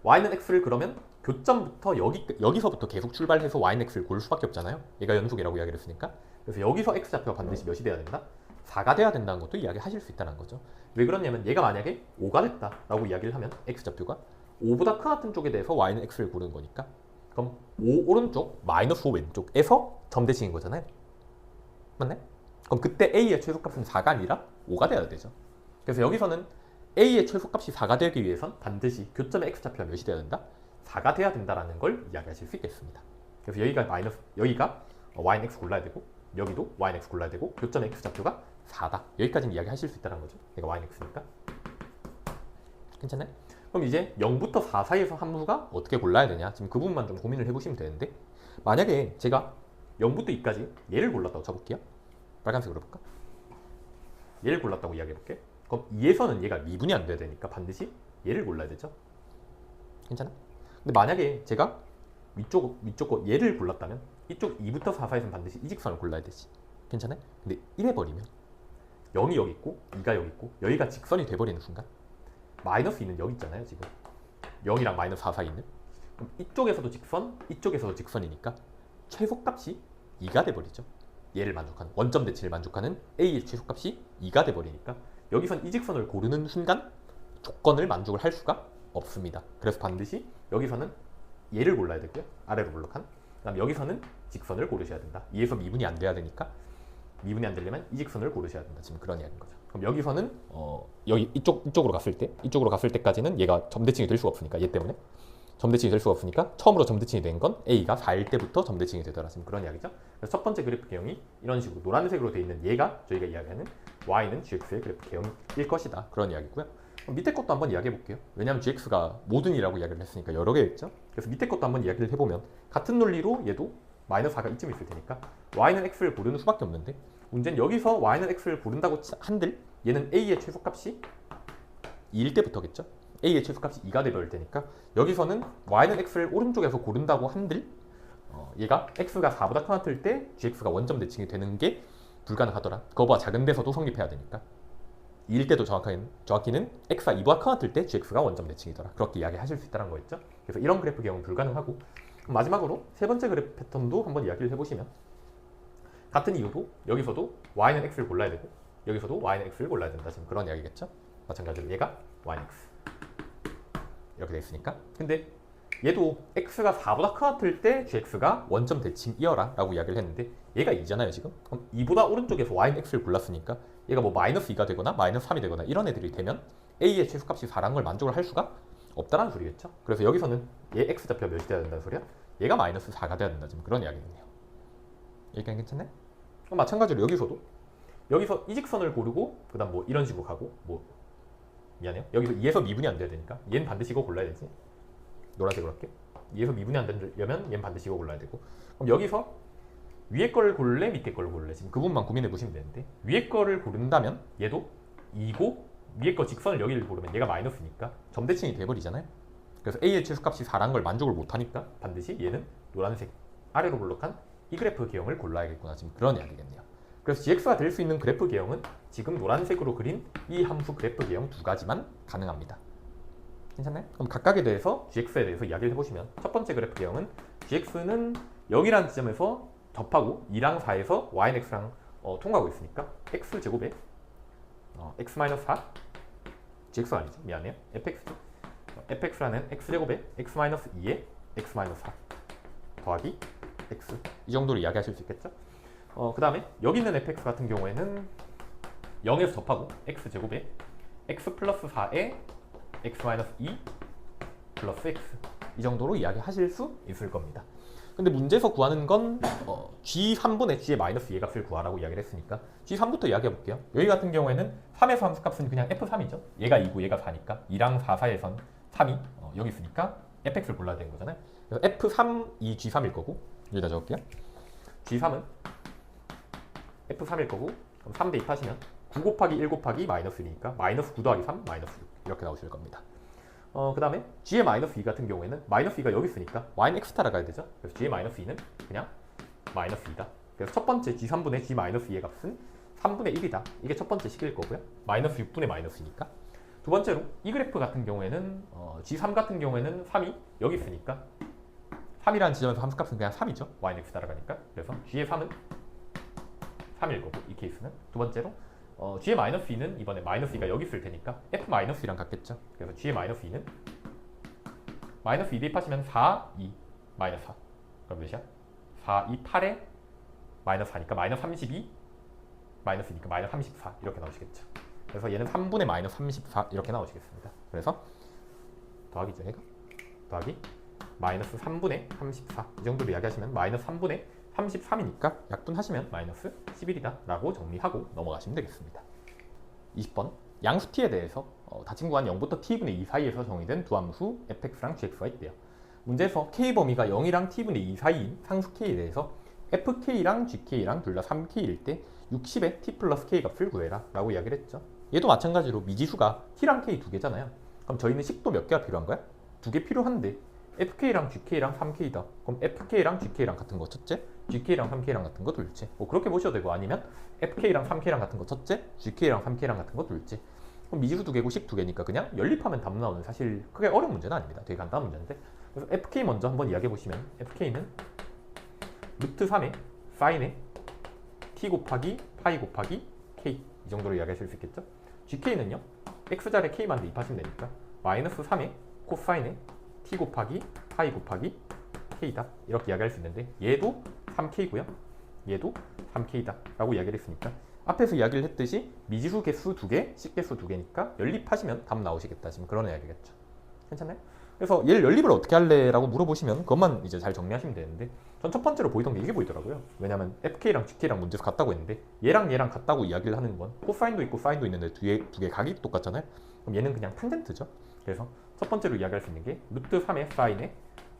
y는 x를 그러면 교점부터 여기서부터 계속 출발해서 y는 x를 고를 수밖에 없잖아요. 얘가 연속이라고 이야기를 했으니까. 그래서 여기서 x좌표가 반드시 몇이 돼야 된다? 4가 돼야 된다는 것도 이야기하실 수 있다는 거죠. 왜 그러냐면 얘가 만약에 5가 됐다라고 이야기를 하면 x좌표가 5보다 큰 같은 쪽에 대해서 y는 x를 고르는 거니까 그럼 5 오른쪽 마이너스 5 왼쪽에서 점대칭인 거잖아요. 맞네? 그럼 그때 a의 최소값은 4가 아니라 5가 돼야 되죠. 그래서 여기서는 a의 최소값이 4가 되기 위해선 반드시 교점의 x좌표가 몇이 돼야 된다? 4가 돼야 된다라는 걸 이야기하실 수 있겠습니다. 그래서 여기가 y는 x 골라야 되고 여기도 y는 x 골라야 되고 교점의 x좌표가 4다. 여기까지는 이야기하실 수 있다는 거죠. 얘가 y는 x니까. 괜찮나요? 그럼 이제 0부터 4 사이에서 함수가 어떻게 골라야 되냐? 지금 그 부분만 좀 고민을 해보시면 되는데 만약에 제가 0부터 2까지 얘를 골랐다고 쳐볼게요. 빨간색으로 해볼까? 얘를 골랐다고 이야기해볼게. 그럼 2에서는 얘가 미분이 안 돼야 되니까 반드시 얘를 골라야 되죠. 괜찮아? 근데 만약에 제가 위쪽 거 얘를 골랐다면 이쪽 2부터 4 사이에서는 반드시 이 직선을 골라야 되지. 괜찮아? 근데 이래버리면 0이 여기 있고 2가 여기 있고 여기가 직선이 돼버리는 순간 마이너스 2는 여기 있잖아요. 지금 0이랑 마이너스 4 사이 있는. 그럼 이쪽에서도 직선, 이쪽에서도 직선이니까 최소값이 2가 돼버리죠. 얘를 만족하는, 원점 대칭을 만족하는 A의 최소값이 2가 돼버리니까 여기선 이 직선을 고르는 순간 조건을 만족을 할 수가 없습니다. 그래서 반드시 여기서는 얘를 골라야 되고요. 아래로 블록한. 그다음 여기서는 직선을 고르셔야 된다. 2에서 미분이 안 돼야 되니까 미분이 안 되려면 이 직선을 고르셔야 된다. 지금 그런 이야기인 거죠. 그럼 여기서는 여기 이쪽으로 갔을 때까지는 얘가 점대칭이 될 수가 없으니까 얘 때문에 점대칭이 될 수가 없으니까 처음으로 점대칭이 된 건 A가 4일 때부터 점대칭이 되더라. 지금 그런 이야기죠. 그래서 첫 번째 그래프 개형이 이런 식으로 노란색으로 되어 있는 얘가 저희가 이야기하는 Y는 GX의 그래프 개형일 것이다. 그런 이야기고요. 그럼 밑에 것도 한번 이야기해 볼게요. 왜냐하면 GX가 모든이라고 이야기를 했으니까 여러 개 있죠. 그래서 밑에 것도 한번 이야기를 해보면 같은 논리로 얘도 마이너스 4가 이쯤 있을 테니까 Y는 X를 고르는 수밖에 없는데 문제는 여기서 Y는 X를 고른다고 한들 얘는 A의 최소값이 2일 때부터겠죠. A의 최소값이 2가 되버릴 테니까 여기서는 Y는 X를 오른쪽에서 고른다고 한들 얘가 X가 4보다 커났을 때 GX가 원점 대칭이 되는 게 불가능하더라. 그거보다 작은 데서도 성립해야 되니까 2일 때도 정확히는 X가 2보다 커났을 때 GX가 원점 대칭이더라. 그렇게 이야기하실 수 있다는 거였죠. 그래서 이런 그래프 개형은 불가능하고 마지막으로 세 번째 그래프 패턴도 한번 이야기를 해보시면 같은 이유로 여기서도 Y는 X를 골라야 되고 여기서도 Y는 X를 골라야 된다. 지금 그런 이야기겠죠. 마찬가지로 얘가 Y는 X 이렇게 돼 있으니까. 근데 얘도 X가 4보다 커났을 때 GX가 원점 대칭이어라 라고 이야기를 했는데 얘가 2잖아요 지금. 그럼 2보다 오른쪽에서 Y는 X를 골랐으니까 얘가 뭐 마이너스 2가 되거나 마이너스 3이 되거나 이런 애들이 되면 A의 최소값이 4라는 걸 만족을 할 수가 없다라는 소리겠죠. 그래서 여기서는 얘 X좌표 몇이 돼야 된다는 소리야? 얘가 마이너스 4가 돼야 된다. 지금 그런 이야기겠네요. 여기까지 괜찮네? 마찬가지로 여기서 이 직선을 고르고 그 다음 뭐 이런 식으로 가고 뭐 미안해요. 여기서 2에서 미분이 안 돼야 되니까 얘는 반드시 이거 골라야 되지. 노란색으로 할게. 2에서 미분이 안 되려면 얘는 반드시 이거 골라야 되고 그럼 여기서 위에 거를 고를래? 밑에 거를 고를래? 지금 그 부분만 고민해 보시면 되는데 위에 거를 고른다면 얘도 2고 위에 거 직선을 여기를 고르면 얘가 마이너스니까 점대칭이 돼버리잖아요. 그래서 A의 최소값이 4라는 걸 만족을 못하니까 반드시 얘는 노란색 아래로 블록한 이 그래프 개형을 골라야겠구나. 지금 그런 이야기겠네요. 그래서 GX가 될 수 있는 그래프 개형은 지금 노란색으로 그린 이 함수 그래프 개형 두 가지만 가능합니다. 괜찮나요? 그럼 각각에 대해서 GX에 대해서 이야기를 해보시면 첫 번째 그래프 개형은 GX는 여기라는 지점에서 접하고 2랑 4에서 Y는 X랑 통과하고 있으니까 X제곱에 X-4 GX가 아니죠. 미안해요. fx죠. fx라는 X제곱에 X-2에 X-4 더하기 X 이 정도로 이야기하실 수 있겠죠. 그 다음에 여기 있는 fx 같은 경우에는 0에서 접하고 x제곱에 x 플러스 4에 x-2 플러스 x 이 정도로 이야기하실 수 있을 겁니다. 근데 문제에서 구하는 건 g3분의 g의 마이너스 2의 값을 구하라고 이야기를 했으니까 g3부터 이야기해 볼게요. 여기 같은 경우에는 3에서 함수값은 그냥 f3이죠. 얘가 2고 얘가 4니까 2랑 4 사이에선 3이 여기 있으니까 fx를 골라야 되는 거잖아요. 그래서 f3이 g3일 거고 여기다 적을게요. g3은 f3일 거고 그럼 3 대입하시면 9 곱하기 1 곱하기 마이너스 1이니까 마이너스 9 더하기 3 마이너스 6 이렇게 나오실 겁니다. 그 다음에 g의 마이너스 2 같은 경우에는 마이너스 2가 여기 있으니까 y는 x 따라가야 되죠. 그래서 g의 마이너스 2는 그냥 마이너스 2다. 그래서 첫 번째 g3분의 g 마이너스 2의 값은 3분의 1이다. 이게 첫 번째 식일 거고요. 마이너스 6분의 마이너스니까. 두 번째로 이 그래프 같은 경우에는 g3 같은 경우에는 3이 여기 있으니까 3이라는 지점에서 함수값은 그냥 3이죠. y는 x 따라가니까. 그래서 g의 3은 3일 거고 이 케이스는. 두 번째로 g의 마이너스 2는 이번에 마이너스 2가 여기 있을 테니까 f 마이너스 2랑 같겠죠. 그래서 g의 마이너스 2는 마이너스 2 대입하시면 4, 2, 마이너스 4 그럼 몇이야? 4, 2, 8에 마이너스 4니까 마이너스 32 마이너스니까 마이너스 34 이렇게 나오시겠죠. 그래서 얘는 3분의 마이너스 34 이렇게 나오시겠습니다. 그래서 더하기죠 얘가 더하기 마이너스 3분의 34 이 정도로 이야기하시면 마이너스 3분의 33이니까 약분하시면 마이너스 11이다 라고 정리하고 넘어가시면 되겠습니다. 20번 양수 t에 대해서 다친 구간 0부터 t분의 2 사이에서 정의된 두 함수 fx랑 gx가 있대요. 문제에서 k 범위가 0이랑 t분의 2 사이인 상수 k에 대해서 fk랑 gk랑 둘 다 3k일 때 60의 t 플러스 k 값을 구해라 라고 이야기를 했죠. 얘도 마찬가지로 미지수가 t랑 k 두 개잖아요. 그럼 저희는 식도 몇 개가 필요한 거야? 두 개 필요한데 FK랑 GK랑 3K다. 그럼 FK랑 GK랑 같은 거 첫째, GK랑 3K랑 같은 거 둘째. 뭐 그렇게 보셔도 되고 아니면 FK랑 3K랑 같은 거 첫째, GK랑 3K랑 같은 거 둘째. 그럼 미지수 두 개고 식 두 개니까 그냥 연립하면 답 나오는 사실 크게 어려운 문제는 아닙니다. 되게 간단한 문제인데. 그래서 FK 먼저 한번 이야기해 보시면 FK는 루트 3의 사인의 t 곱하기 파이 곱하기 k 이 정도로 이야기하실 수 있겠죠. GK는요 x자리에 k만 대입하시면 되니까 마이너스 3의 코사인의 t 곱하기 파이 곱하기 k다 이렇게 이야기할 수 있는데 얘도 3k고요 얘도 3k다 라고 이야기를 했으니까 앞에서 이야기를 했듯이 미지수 개수 2개, 식개수 2개니까 연립하시면 답 나오시겠다 지금 그런 이야기겠죠. 괜찮나요? 그래서 얘를 연립을 어떻게 할래? 라고 물어보시면 그것만 이제 잘 정리하시면 되는데 전 첫 번째로 보이던 게 이게 보이더라고요. 왜냐면 FK랑 GK랑 문제에서 같다고 했는데 얘랑 같다고 이야기를 하는 건 코사인도 있고 사인도 있는데 두 개 각이 똑같잖아요. 그럼 얘는 그냥 탄젠트죠. 그래서 첫 번째로 이야기할 수 있는 게 루트 3의 사인에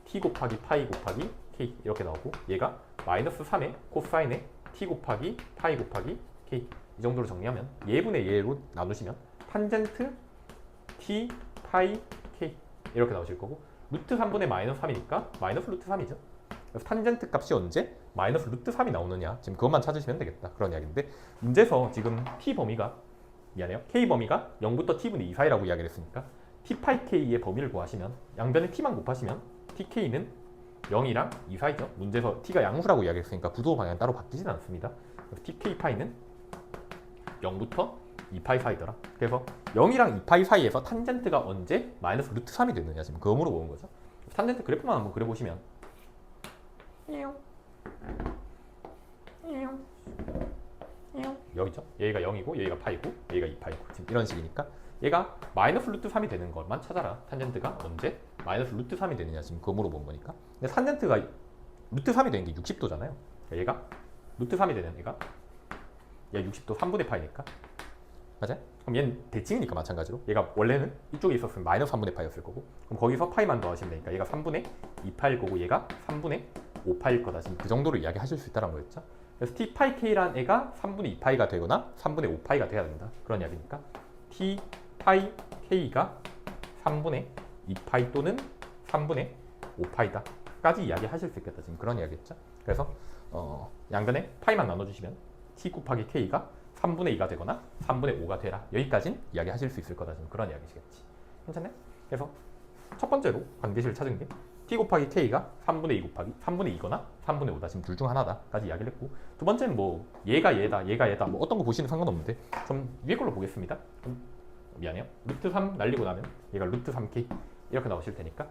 t 곱하기 파이 곱하기 k 이렇게 나오고 얘가 마이너스 3의 코사인에 t 곱하기 파이 곱하기 k 이 정도로 정리하면 얘분의 얘로 나누시면 탄젠트 t 파이 k 이렇게 나오실 거고 루트 3분의 마이너스 3이니까 마이너스 루트 3이죠. 그래서 탄젠트 값이 언제 마이너스 루트 3이 나오느냐 지금 그것만 찾으시면 되겠다 그런 이야기인데 문제에서 지금 t 범위가 미안해요 k 범위가 0부터 t분의 2 사이라고 이야기를 했으니까 t 파이 k의 범위를 구하시면 양변에 t만 곱하시면 tk는 0이랑 2 사이죠. 문제에서 t가 양수라고 이야기했으니까 부도 방향 따로 바뀌진 않습니다. 그래서 tk 파이는 0부터 2파이 사이더라. 그래서 0이랑 2파이 사이에서 탄젠트가 언제 마이너스 루트 3이 되느냐 지금 그거 물어보는 거죠. 탄젠트 그래프만 한번 그려보시면 여기죠. 여기가 0이고 여기가 파이고 여기가 2파이고 지금 이런 식이니까 얘가 마이너스 루트 3이 되는 것만 찾아라. 탄젠트가 언제 마이너스 루트 3이 되느냐 지금 그거 물어본 거니까. 근데 탄젠트가 루트 3이 되는 게 60도잖아요. 얘가 루트 3이 되는 얘가 얘 60도 3분의 파이니까 맞아? 그럼 얘는 대칭이니까 마찬가지로 얘가 원래는 이쪽에 있었으면 마이너스 3분의 파이였을 거고 그럼 거기서 파이만 더하시면 되니까 얘가 3분의 2파일 거고 얘가 3분의 5파일 거다. 지금 그 정도로 이야기하실 수 있다는 거였죠. 그래서 t 파이 k라는 애가 3분의 2파이가 되거나 3분의 5파이가 돼야 된다. 그런 이야기니까 t 파이 k가 3분의 2파이 또는 3분의 5파이다 까지 이야기하실 수 있겠다. 지금 그런 이야기였죠. 그래서 양변에 파이만 나눠주시면 t 곱하기 k가 3분의 2가 되거나 3분의 5가 되라. 여기까지는 이야기하실 수 있을 거다. 지금 그런 이야기시겠지. 괜찮나요? 그래서 첫 번째로 관계식을 찾은 게 t 곱하기 k가 3분의 2 곱하기 3분의 2거나 3분의 5다. 지금 둘 중 하나다까지 이야기를 했고 두 번째는 뭐 얘가 얘다 뭐 어떤 거 보시는 상관없는데 좀 위에 걸로 보겠습니다. 미안해요. 루트 3 날리고 나면 얘가 루트 3k 이렇게 나오실 테니까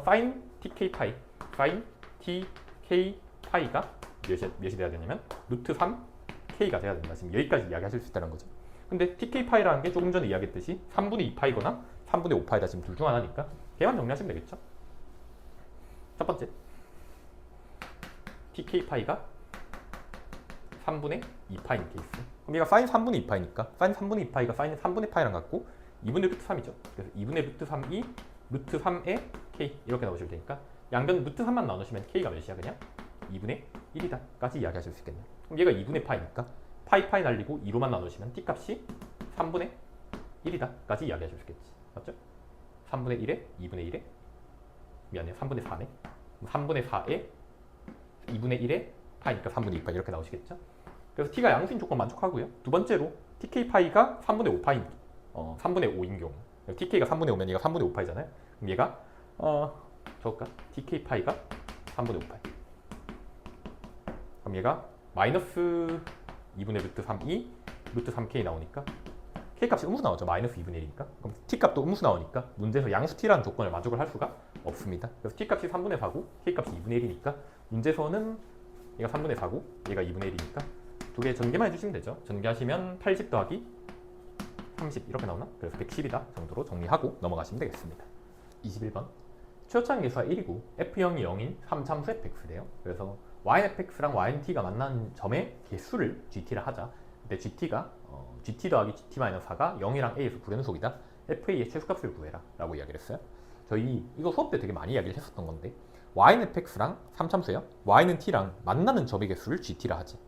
sin tk 파이 sin tk 파이가 몇이 돼야 되냐면 루트 3 k가 돼야 된다. 지금 여기까지 이야기하실 수 있다는 거죠. 근데 tk 파이라는 게 조금 전에 이야기했듯이 3분의 2 파이거나 3분의 5 파이다. 지금 둘 중 하나니까 걔만 정리하시면 되겠죠. 첫 번째 tk 파이가 3분의 2파인 케이스. 그럼 얘가 sin 3분의 2파이니까 sin 3분의 2파이가 sin 3분의 파이랑 같고 2분의 루트 3이죠. 그래서 2분의 루트 3이 루트 3의 k 이렇게 나오실 테니까 양변 루트 3만 나누시면 k가 몇이야 그냥 2분의 1이다 까지 이야기하실 수 있겠네요. 그럼 얘가 2분의 파이니까 파이 날리고 2로만 나누시면 t 값이 3분의 1이다 까지 이야기하실 수 있겠지. 맞죠? 3분의 1에 2분의 1에 미안해요. 3분의 4네. 3분의 4에 2분의 1에 파이니까 3분의 2파이 이렇게 나오시겠죠? 그래서 t가 양수인 조건 만족하고요. 두 번째로 tk 파이가 3분의 5파인 3분의 5인 경우 tk가 3분의 5면 얘가 3분의 5파이잖아요. 그럼 얘가 적을까? tk 파이가 3분의 5파이. 그럼 얘가 마이너스 2분의 루트 3이 루트 3k 나오니까 k 값이 음수 나오죠. 마이너스 2분의 1이니까. 그럼 t 값도 음수 나오니까 문제에서 양수 t라는 조건을 만족을 할 수가 없습니다. 그래서 t 값이 3분의 4고 k 값이 2분의 1이니까 문제에서는 얘가 3분의 4고 얘가 2분의 1이니까 두 개 전개만 해주시면 되죠. 전개하시면 80 더하기 30 이렇게 나오나? 그래서 110이다 정도로 정리하고 넘어가시면 되겠습니다. 21번 최초차항 계수가 1이고 F형이 0인 3참수 fx래요. 그래서ynfx랑 ynt가 만나는 점의 개수를 gt라 하자. 근데 gt가 gt 더하기 gt-4가 0이랑 a에서 불연속이다. fa의 최소값을 구해라 라고 이야기를 했어요. 저희 이거 수업 때 되게 많이 이야기를 했었던 건데 y는 fx랑 3참수예요. y는 t랑 만나는 점의 개수를 gt라 하지.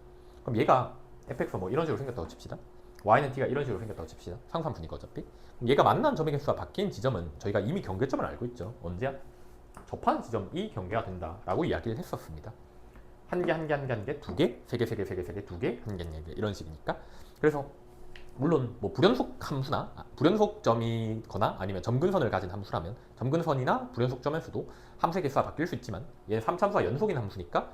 그럼 얘가 fx가 뭐 이런 식으로 생겼다고 칩시다. y는 t가 이런 식으로 생겼다고 칩시다. 상수함수니까 어차피. 그럼 얘가 만나는 점의 개수가 바뀐 지점은 저희가 이미 경계점을 알고 있죠. 언제야? 접하는 지점이 경계가 된다라고 이야기를 했었습니다. 한 개, 한 개, 한 개, 한 개, 두 개, 세 개, 세 개, 세 개, 세 개, 두 개, 한 개, 한 개, 이런 식이니까. 그래서 물론 뭐 불연속 함수나 불연속점이거나 아니면 점근선을 가진 함수라면 점근선이나 불연속점의 수도 함수의 개수가 바뀔 수 있지만 얘는 3참수가 연속인 함수니까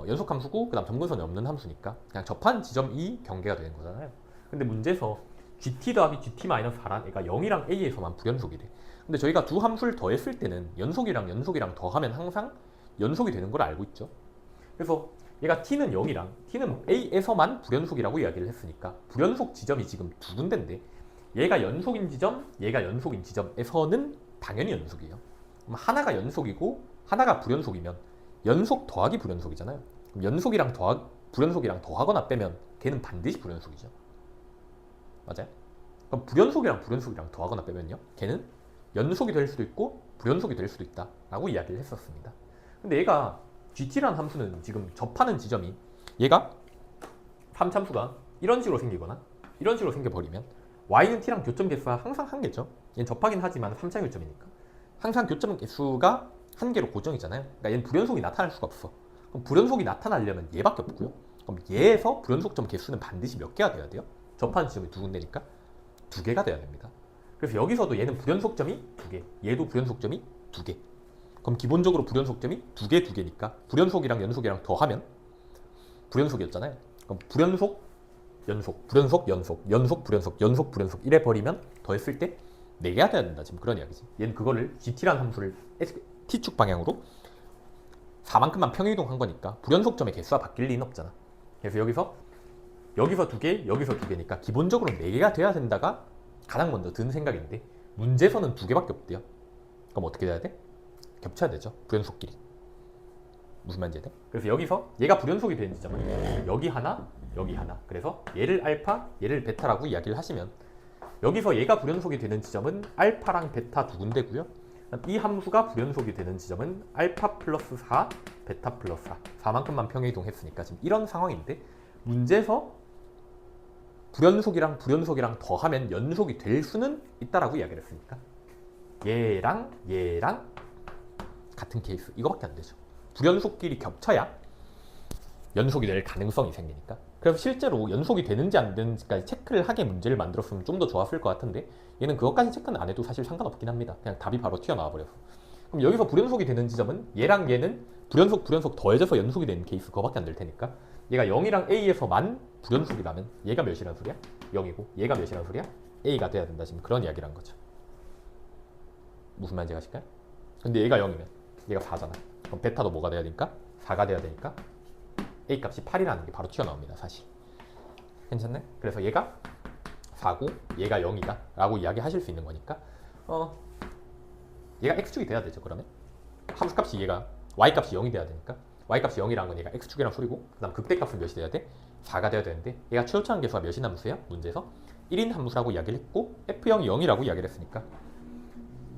연속 함수고 그다음 점근선이 없는 함수니까 그냥 접한 지점이 경계가 되는 거잖아요. 근데 문제에서 gt 더하기 gt-4란 애가 0이랑 a에서만 불연속이 돼. 근데 저희가 두 함수를 더했을 때는 연속이랑 더하면 항상 연속이 되는 걸 알고 있죠. 그래서 얘가 t는 0이랑 t는 a에서만 불연속이라고 이야기를 했으니까 불연속 지점이 지금 두 군데인데 얘가 연속인 지점, 얘가 연속인 지점에서는 당연히 연속이에요. 그럼 하나가 연속이고 하나가 불연속이면 연속 더하기 불연속이잖아요. 그럼 연속이랑 불연속이랑 더하거나 빼면 걔는 반드시 불연속이죠. 맞아요? 그럼 불연속이랑 더하거나 빼면요 걔는 연속이 될 수도 있고 불연속이 될 수도 있다 라고 이야기를 했었습니다. 근데 얘가 gt라는 함수는 지금 접하는 지점이 얘가 3참수가 이런 식으로 생기거나 이런 식으로 생겨버리면 y는 t랑 교점 개수가 항상 한 개죠. 얘는 접하긴 하지만 3차 교점이니까 항상 교점 개수가 한 개로 고정이잖아요. 그러니까 얘는 불연속이 나타날 수가 없어. 그럼 불연속이 나타나려면 얘밖에 없고요. 그럼 얘에서 불연속점 개수는 반드시 몇 개가 돼야 돼요? 접하는 지점이 두 군데니까 두 개가 돼야 됩니다. 그래서 여기서도 얘는 불연속점이 두 개, 얘도 불연속점이 두 개. 그럼 기본적으로 불연속점이 두 개니까 불연속이랑 연속이랑 더하면 불연속이었잖아요. 그럼 불연속, 연속, 불연속, 연속, 불연속 이래 버리면 더했을 때 4개가 돼야 된다. 지금 그런 이야기지. 얘는 그거를 gt라는 함수를 t축 방향으로 4만큼만 평행이동한 거니까 불연속점의 개수가 바뀔 리는 없잖아. 그래서 여기서 두 개, 여기서 두 개니까 기본적으로 4개가 돼야 된다가 가장 먼저 든 생각인데 문제에서는 두 개밖에 없대요. 그럼 어떻게 돼야 돼? 겹쳐야 되죠. 불연속끼리. 무슨 말인지 돼? 그래서 여기서 얘가 불연속이 되는 지점은 여기 하나, 여기 하나. 그래서 얘를 알파, 얘를 베타라고 이야기를 하시면 여기서 얘가 불연속이 되는 지점은 알파랑 베타 두 군데고요. 이 함수가 불연속이 되는 지점은 알파 플러스 4, 베타 플러스 4. 4만큼만 평행이동했으니까 지금 이런 상황인데 문제에서 불연속이랑 더하면 연속이 될 수는 있다라고 이야기를 했으니까 얘랑 같은 케이스 이거밖에 안 되죠. 불연속끼리 겹쳐야 연속이 될 가능성이 생기니까. 그래서 실제로 연속이 되는지 안 되는지까지 체크를 하게 문제를 만들었으면 좀 더 좋았을 것 같은데 얘는 그것까지 체크는 안 해도 사실 상관없긴 합니다. 그냥 답이 바로 튀어나와 버려서. 그럼 여기서 불연속이 되는 지점은 얘랑 얘는 불연속 더해져서 연속이 되는 케이스 그거밖에 안 될 테니까 얘가 0이랑 a에서만 불연속이라면 얘가 몇이란 소리야? 0이고 얘가 몇이란 소리야? a가 돼야 된다. 지금 그런 이야기를 한 거죠. 무슨 말인지 아실까요? 근데 얘가 0이면 얘가 4잖아. 그럼 베타도 뭐가 돼야 되니까? 4가 돼야 되니까 a 값이 8이라는 게 바로 튀어나옵니다. 사실. 괜찮네? 그래서 얘가 4고 얘가 0이다 라고 이야기하실 수 있는 거니까 얘가 x축이 돼야 되죠. 그러면 함수값이 얘가 y값이 0이 돼야 되니까 y값이 0이라는 건 얘가 x축이란 소리고 그 다음 극대값은 몇이 돼야 돼? 4가 돼야 되는데 얘가 최소차항 계수가 몇인 함수예요? 문제에서 1인 함수라고 이야기를 했고 f0이 0이라고 이야기를 했으니까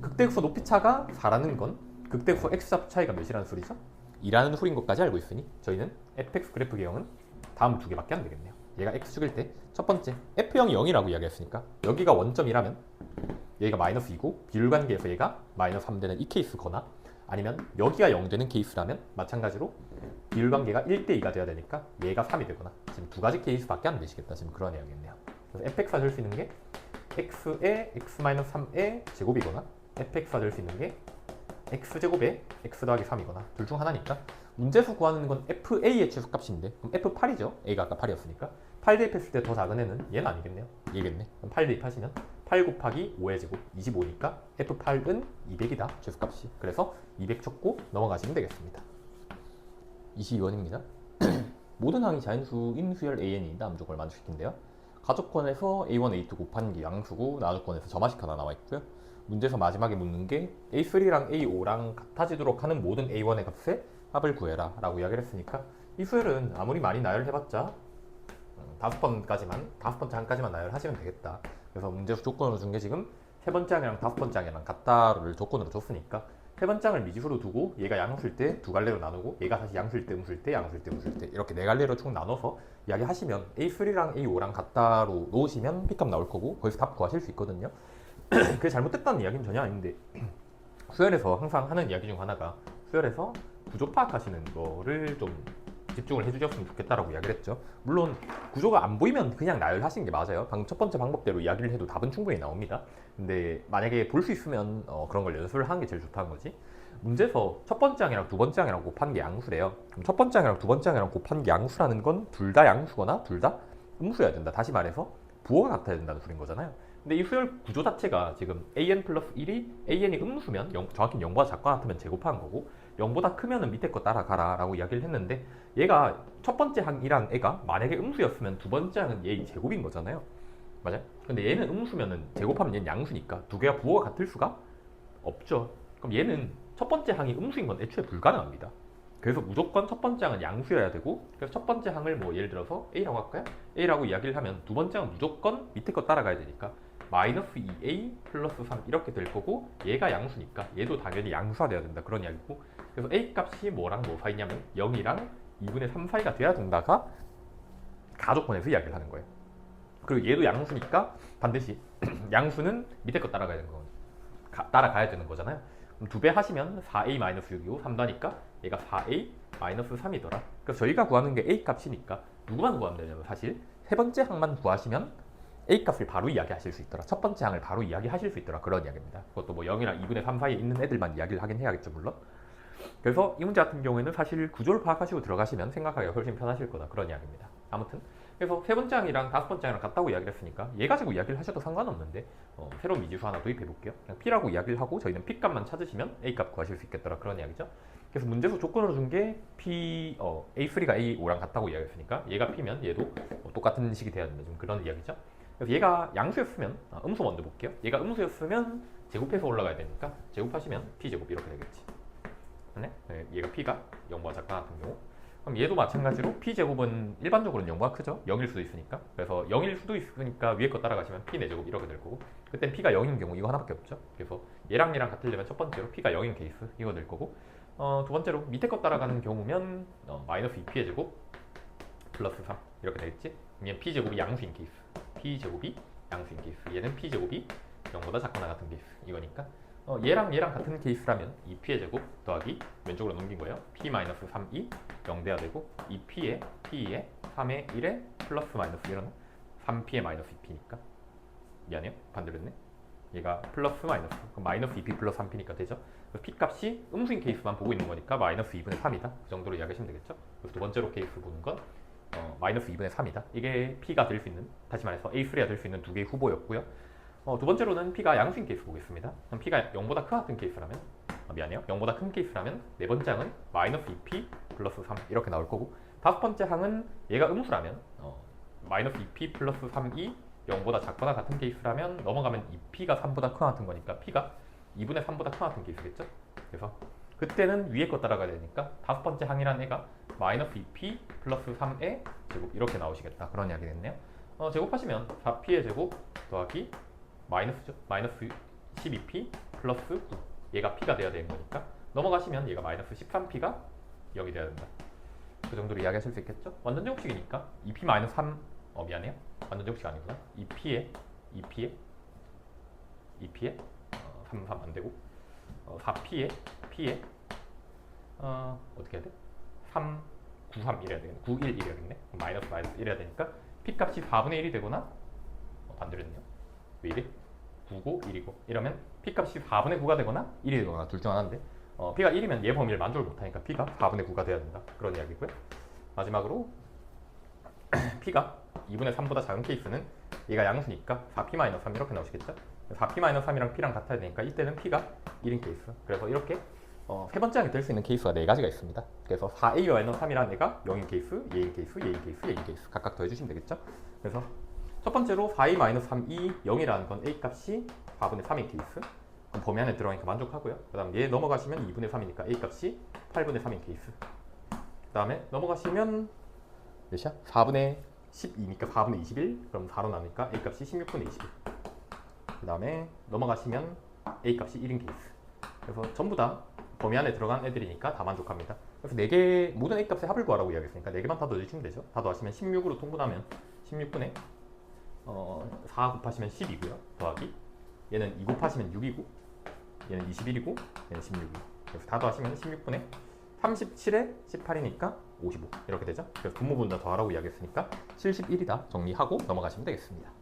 극대극소 높이차가 4라는 건 극대극소 x좌표 차이가 몇이라는 소리죠? 2라는 소리인 것까지 알고 있으니 저희는 fx 그래프 개형은 다음 두 개밖에 안 되겠네요. 얘가 x축일 때 첫 번째 f0이 0이라고 이야기했으니까 여기가 원점이라면 여기가 마이너스 2고 비율관계에서 얘가 마이너스 3 되는 이 케이스거나 아니면 여기가 0 되는 케이스라면 마찬가지로 비율관계가 1대2가 돼야 되니까 얘가 3이 되거나 지금 두 가지 케이스밖에 안 되시겠다. 지금 그런 이야기겠네요. 그래서 fx가 될 수 있는 게 x의 x-3의 제곱이거나 fx가 될 수 있는 게 x제곱에 x 더하기 3이거나 둘 중 하나니까 문제에서 구하는 건 fa의 최소값인데 그럼 f8이죠. a가 아까 8이었으니까 8 대입했을 때 더 작은 애는 얘는 아니겠네요. 얘겠네. 그럼 8 대입하시면 8 곱하기 5의 제곱 25니까 f8은 200이다. 최소값이. 그래서 200 쳤고 넘어가시면 되겠습니다. 22번입니다. 모든 항이 자연수인 수열 AN이 다음 조건을 만족시킨대요. 가족권에서 A1, A2 곱하는 게 양수고 나누권에서 점화식 하나 나와 있고요. 문제에서 마지막에 묻는 게 A3랑 A5랑 같아지도록 하는 모든 A1의 값의 합을 구해라 라고 이야기를 했으니까 이 수열은 아무리 많이 나열해봤자 5번째 항까지만 나열하시면 되겠다. 그래서 문제에서 조건으로 준 게 지금 세 번째 항이랑 다섯 번째 항이랑 같다를 조건으로 줬으니까 세 번째 항을 미지수로 두고 얘가 양수일 때 두 갈래로 나누고 얘가 다시 양수일 때 음수일 때 양수일 때 음수일 때 이렇게 네 갈래로 총 나눠서 이야기하시면 A3랑 A5랑 같다로 놓으시면 P값 나올 거고 거기서 답 구하실 수 있거든요. 그게 잘못됐다는 이야기는 전혀 아닌데 수열에서 항상 하는 이야기 중 하나가 수열에서 구조 파악하시는 거를 좀 집중을 해주셨으면 좋겠다라고 이야기를 했죠. 물론 구조가 안 보이면 그냥 나열하시는 게 맞아요. 방금 첫 번째 방법대로 이야기를 해도 답은 충분히 나옵니다. 근데 만약에 볼 수 있으면 그런 걸 연습을 하는 게 제일 좋다는 거지. 문제에서 첫 번째 항이랑 두 번째 항이랑 곱한 게 양수래요. 그럼 첫 번째 항이랑 두 번째 항이랑 곱한 게 양수라는 건 둘 다 양수거나 둘 다 음수여야 된다. 다시 말해서 부호가 같아야 된다는 소린 거잖아요. 근데 이 수열 구조 자체가 지금 an 플러스 1이 an이 음수면 정확히 0보다 작거나 같으면 제곱하는 거고 0보다 크면은 밑에 거 따라가라 라고 이야기를 했는데 얘가 첫 번째 항이란 애가 만약에 음수였으면 두 번째 항은 얘의 제곱인 거잖아요. 맞아요? 근데 얘는 음수면은 제곱하면 얘는 양수니까 두 개가 부호가 같을 수가 없죠. 그럼 얘는 첫 번째 항이 음수인 건 애초에 불가능합니다. 그래서 무조건 첫 번째 항은 양수여야 되고 그래서 첫 번째 항을 뭐 예를 들어서 A라고 할까요? A라고 이야기를 하면 두 번째 항은 무조건 밑에 거 따라가야 되니까 마이너스 2A 플러스 3 이렇게 될 거고 얘가 양수니까 얘도 당연히 양수화돼야 된다 그런 이야기고 그래서 A 값이 뭐랑 뭐 사이냐면 0이랑 2분의 3 사이가 돼야 된다가 가족권에서 이야기를 하는 거예요. 그리고 얘도 양수니까 반드시 양수는 밑에 거 따라가야 되는 거 따라가야 되는 거잖아요. 그럼 2배 하시면 4a-6이고 3다니까 얘가 4a-3이더라. 그래서 저희가 구하는 게 a 값이니까 누구만 구하면 되냐면 사실 세 번째 항만 구하시면 a 값을 바로 이야기하실 수 있더라. 첫 번째 항을 바로 이야기하실 수 있더라. 그런 이야기입니다. 그것도 뭐 0이랑 2분의 3 사이에 있는 애들만 이야기를 하긴 해야겠죠 물론. 그래서 이 문제 같은 경우에는 사실 구조를 파악하시고 들어가시면 생각하기가 훨씬 편하실 거다. 그런 이야기입니다. 아무튼 그래서 세 번째 항이랑 다섯 번째 항이랑 같다고 이야기를 했으니까 얘 가지고 이야기를 하셔도 상관없는데 새로운 미지수 하나 도입해 볼게요. 그냥 P라고 이야기를 하고 저희는 P 값만 찾으시면 A 값 구하실 수 있겠더라 그런 이야기죠. 그래서 문제에서 조건으로 준 게 P A3가 A5랑 같다고 이야기했으니까 얘가 P면 얘도 똑같은 식이 돼야 된다 좀 그런 이야기죠. 그래서 얘가 양수였으면 음수 먼저 볼게요. 얘가 음수였으면 제곱해서 올라가야 되니까 제곱하시면 P 제곱 이렇게 되겠지. 네? 얘가 P가 0보다 작거나 같은 경우 그럼 얘도 마찬가지로 P제곱은 일반적으로는 0보다 크죠? 0일 수도 있으니까 그래서 0일 수도 있으니까 위에 거 따라가시면 P 4제곱 이렇게 될 거고 그땐 P가 0인 경우 이거 하나밖에 없죠. 그래서 얘랑 같으려면 첫 번째로 P가 0인 케이스 이거 될 거고 두 번째로 밑에 거 따라가는 경우면 마이너스 2P의 제곱 플러스 3 이렇게 되겠지? 얘는 P제곱이 양수인 케이스 P제곱이 양수인 케이스 얘는 P제곱이 0보다 작거나 같은 케이스 이거니까 얘랑 같은 케이스라면 2p의 제곱 더하기 왼쪽으로 넘긴 거예요. p-3이 0 돼야 되고 2p에 3의 1에 플러스 마이너스 이런 3p의 마이너스 2p니까 미안해요. 반대로 했네. 얘가 플러스 마이너스 그럼 마이너스 2p 플러스 3p니까 되죠. 그래서 p 값이 음수인 케이스만 보고 있는 거니까 마이너스 2분의 3이다. 그 정도로 이야기하시면 되겠죠. 그래서 두 번째로 케이스 보는 건 마이너스 2분의 3이다. 이게 p가 될 수 있는 다시 말해서 A3가 될 수 있는 두 개의 후보였고요. 두 번째로는 P가 양수인 케이스 보겠습니다. 그럼 P가 0보다 크 같은 케이스라면 미안해요. 0보다 큰 케이스라면 네 번째 항은 마이너스 2P 플러스 3 이렇게 나올 거고 다섯 번째 항은 얘가 음수라면 마이너스 2P 플러스 3이 0보다 작거나 같은 케이스라면 넘어가면 2P가 3보다 크 같은 거니까 P가 2분의 3보다 크 같은 케이스겠죠? 그래서 그때는 위에 거 따라가야 되니까 다섯 번째 항이라는 애가 마이너스 2P 플러스 3의 제곱 이렇게 나오시겠다. 그런 이야기 됐네요. 제곱하시면 4P의 제곱 더하기 마이너스죠. 마이너스 12p 플러스 9 얘가 p가 돼야 되는 거니까 넘어가시면 얘가 마이너스 13p가 0이 돼야 된다. 그 정도로 이야기하실 수 있겠죠? 완전 제곱식이니까 2p 마이너스 3 미안해요. 완전 제곱식 아니구나. 2p에 3 안 되고 4p에 p에 어떻게 해야 돼? 3 9 3 이래야 되겠네. 9 1 이래야겠네. 마이너스 이래야 되니까 p 값이 4분의 1이 되거나 반대로 했네요. 왜 이래? 9고 1이고 이러면 P 값이 4분의 9가 되거나 1이 되거나 둘 중 하나인데 P가 1이면 얘 범위를 만족을 못하니까 P가 4분의 9가 돼야 된다 그런 이야기고요. 마지막으로 P가 2분의 3보다 작은 케이스는 얘가 양수니까 4P-3 이렇게 나오시겠죠? 4P-3이랑 P랑 같아야 되니까 이때는 P가 1인 케이스. 그래서 이렇게 세 번째 항이 될 수 있는 케이스가 4가지가 있습니다. 그래서 4A-3이라는 애가 0인 케이스, 얘인 케이스, 얘인 케이스, 얘인 케이스 각각 더해주시면 되겠죠? 그래서 첫 번째로 4a-3이 0이라는 건 a 값이 4분의 3인 케이스 그럼 범위 안에 들어가니까 만족하고요. 그 다음 얘 넘어가시면 2분의 3이니까 a 값이 8분의 3인 케이스 그 다음에 넘어가시면 몇이야? 4분의 12니까 4분의 21 그럼 4로 나누니까 a 값이 16분의 21 그 다음에 넘어가시면 a 값이 1인 케이스 그래서 전부 다 범위 안에 들어간 애들이니까 다 만족합니다. 그래서 4개 모든 a 값의 합을 구하라고 이야기했으니까 4개만 다 넣어주시면 되죠. 다 더하시면 16으로 통분하면 16분의 4 곱하시면 10이고요. 더하기 얘는 2 곱하시면 6이고 얘는 21이고 얘는 16이고 그래서 다 더하시면 16분의 37에 18이니까 55 이렇게 되죠. 그래서 분모분다 더하라고 이야기했으니까 71이다 정리하고 넘어가시면 되겠습니다.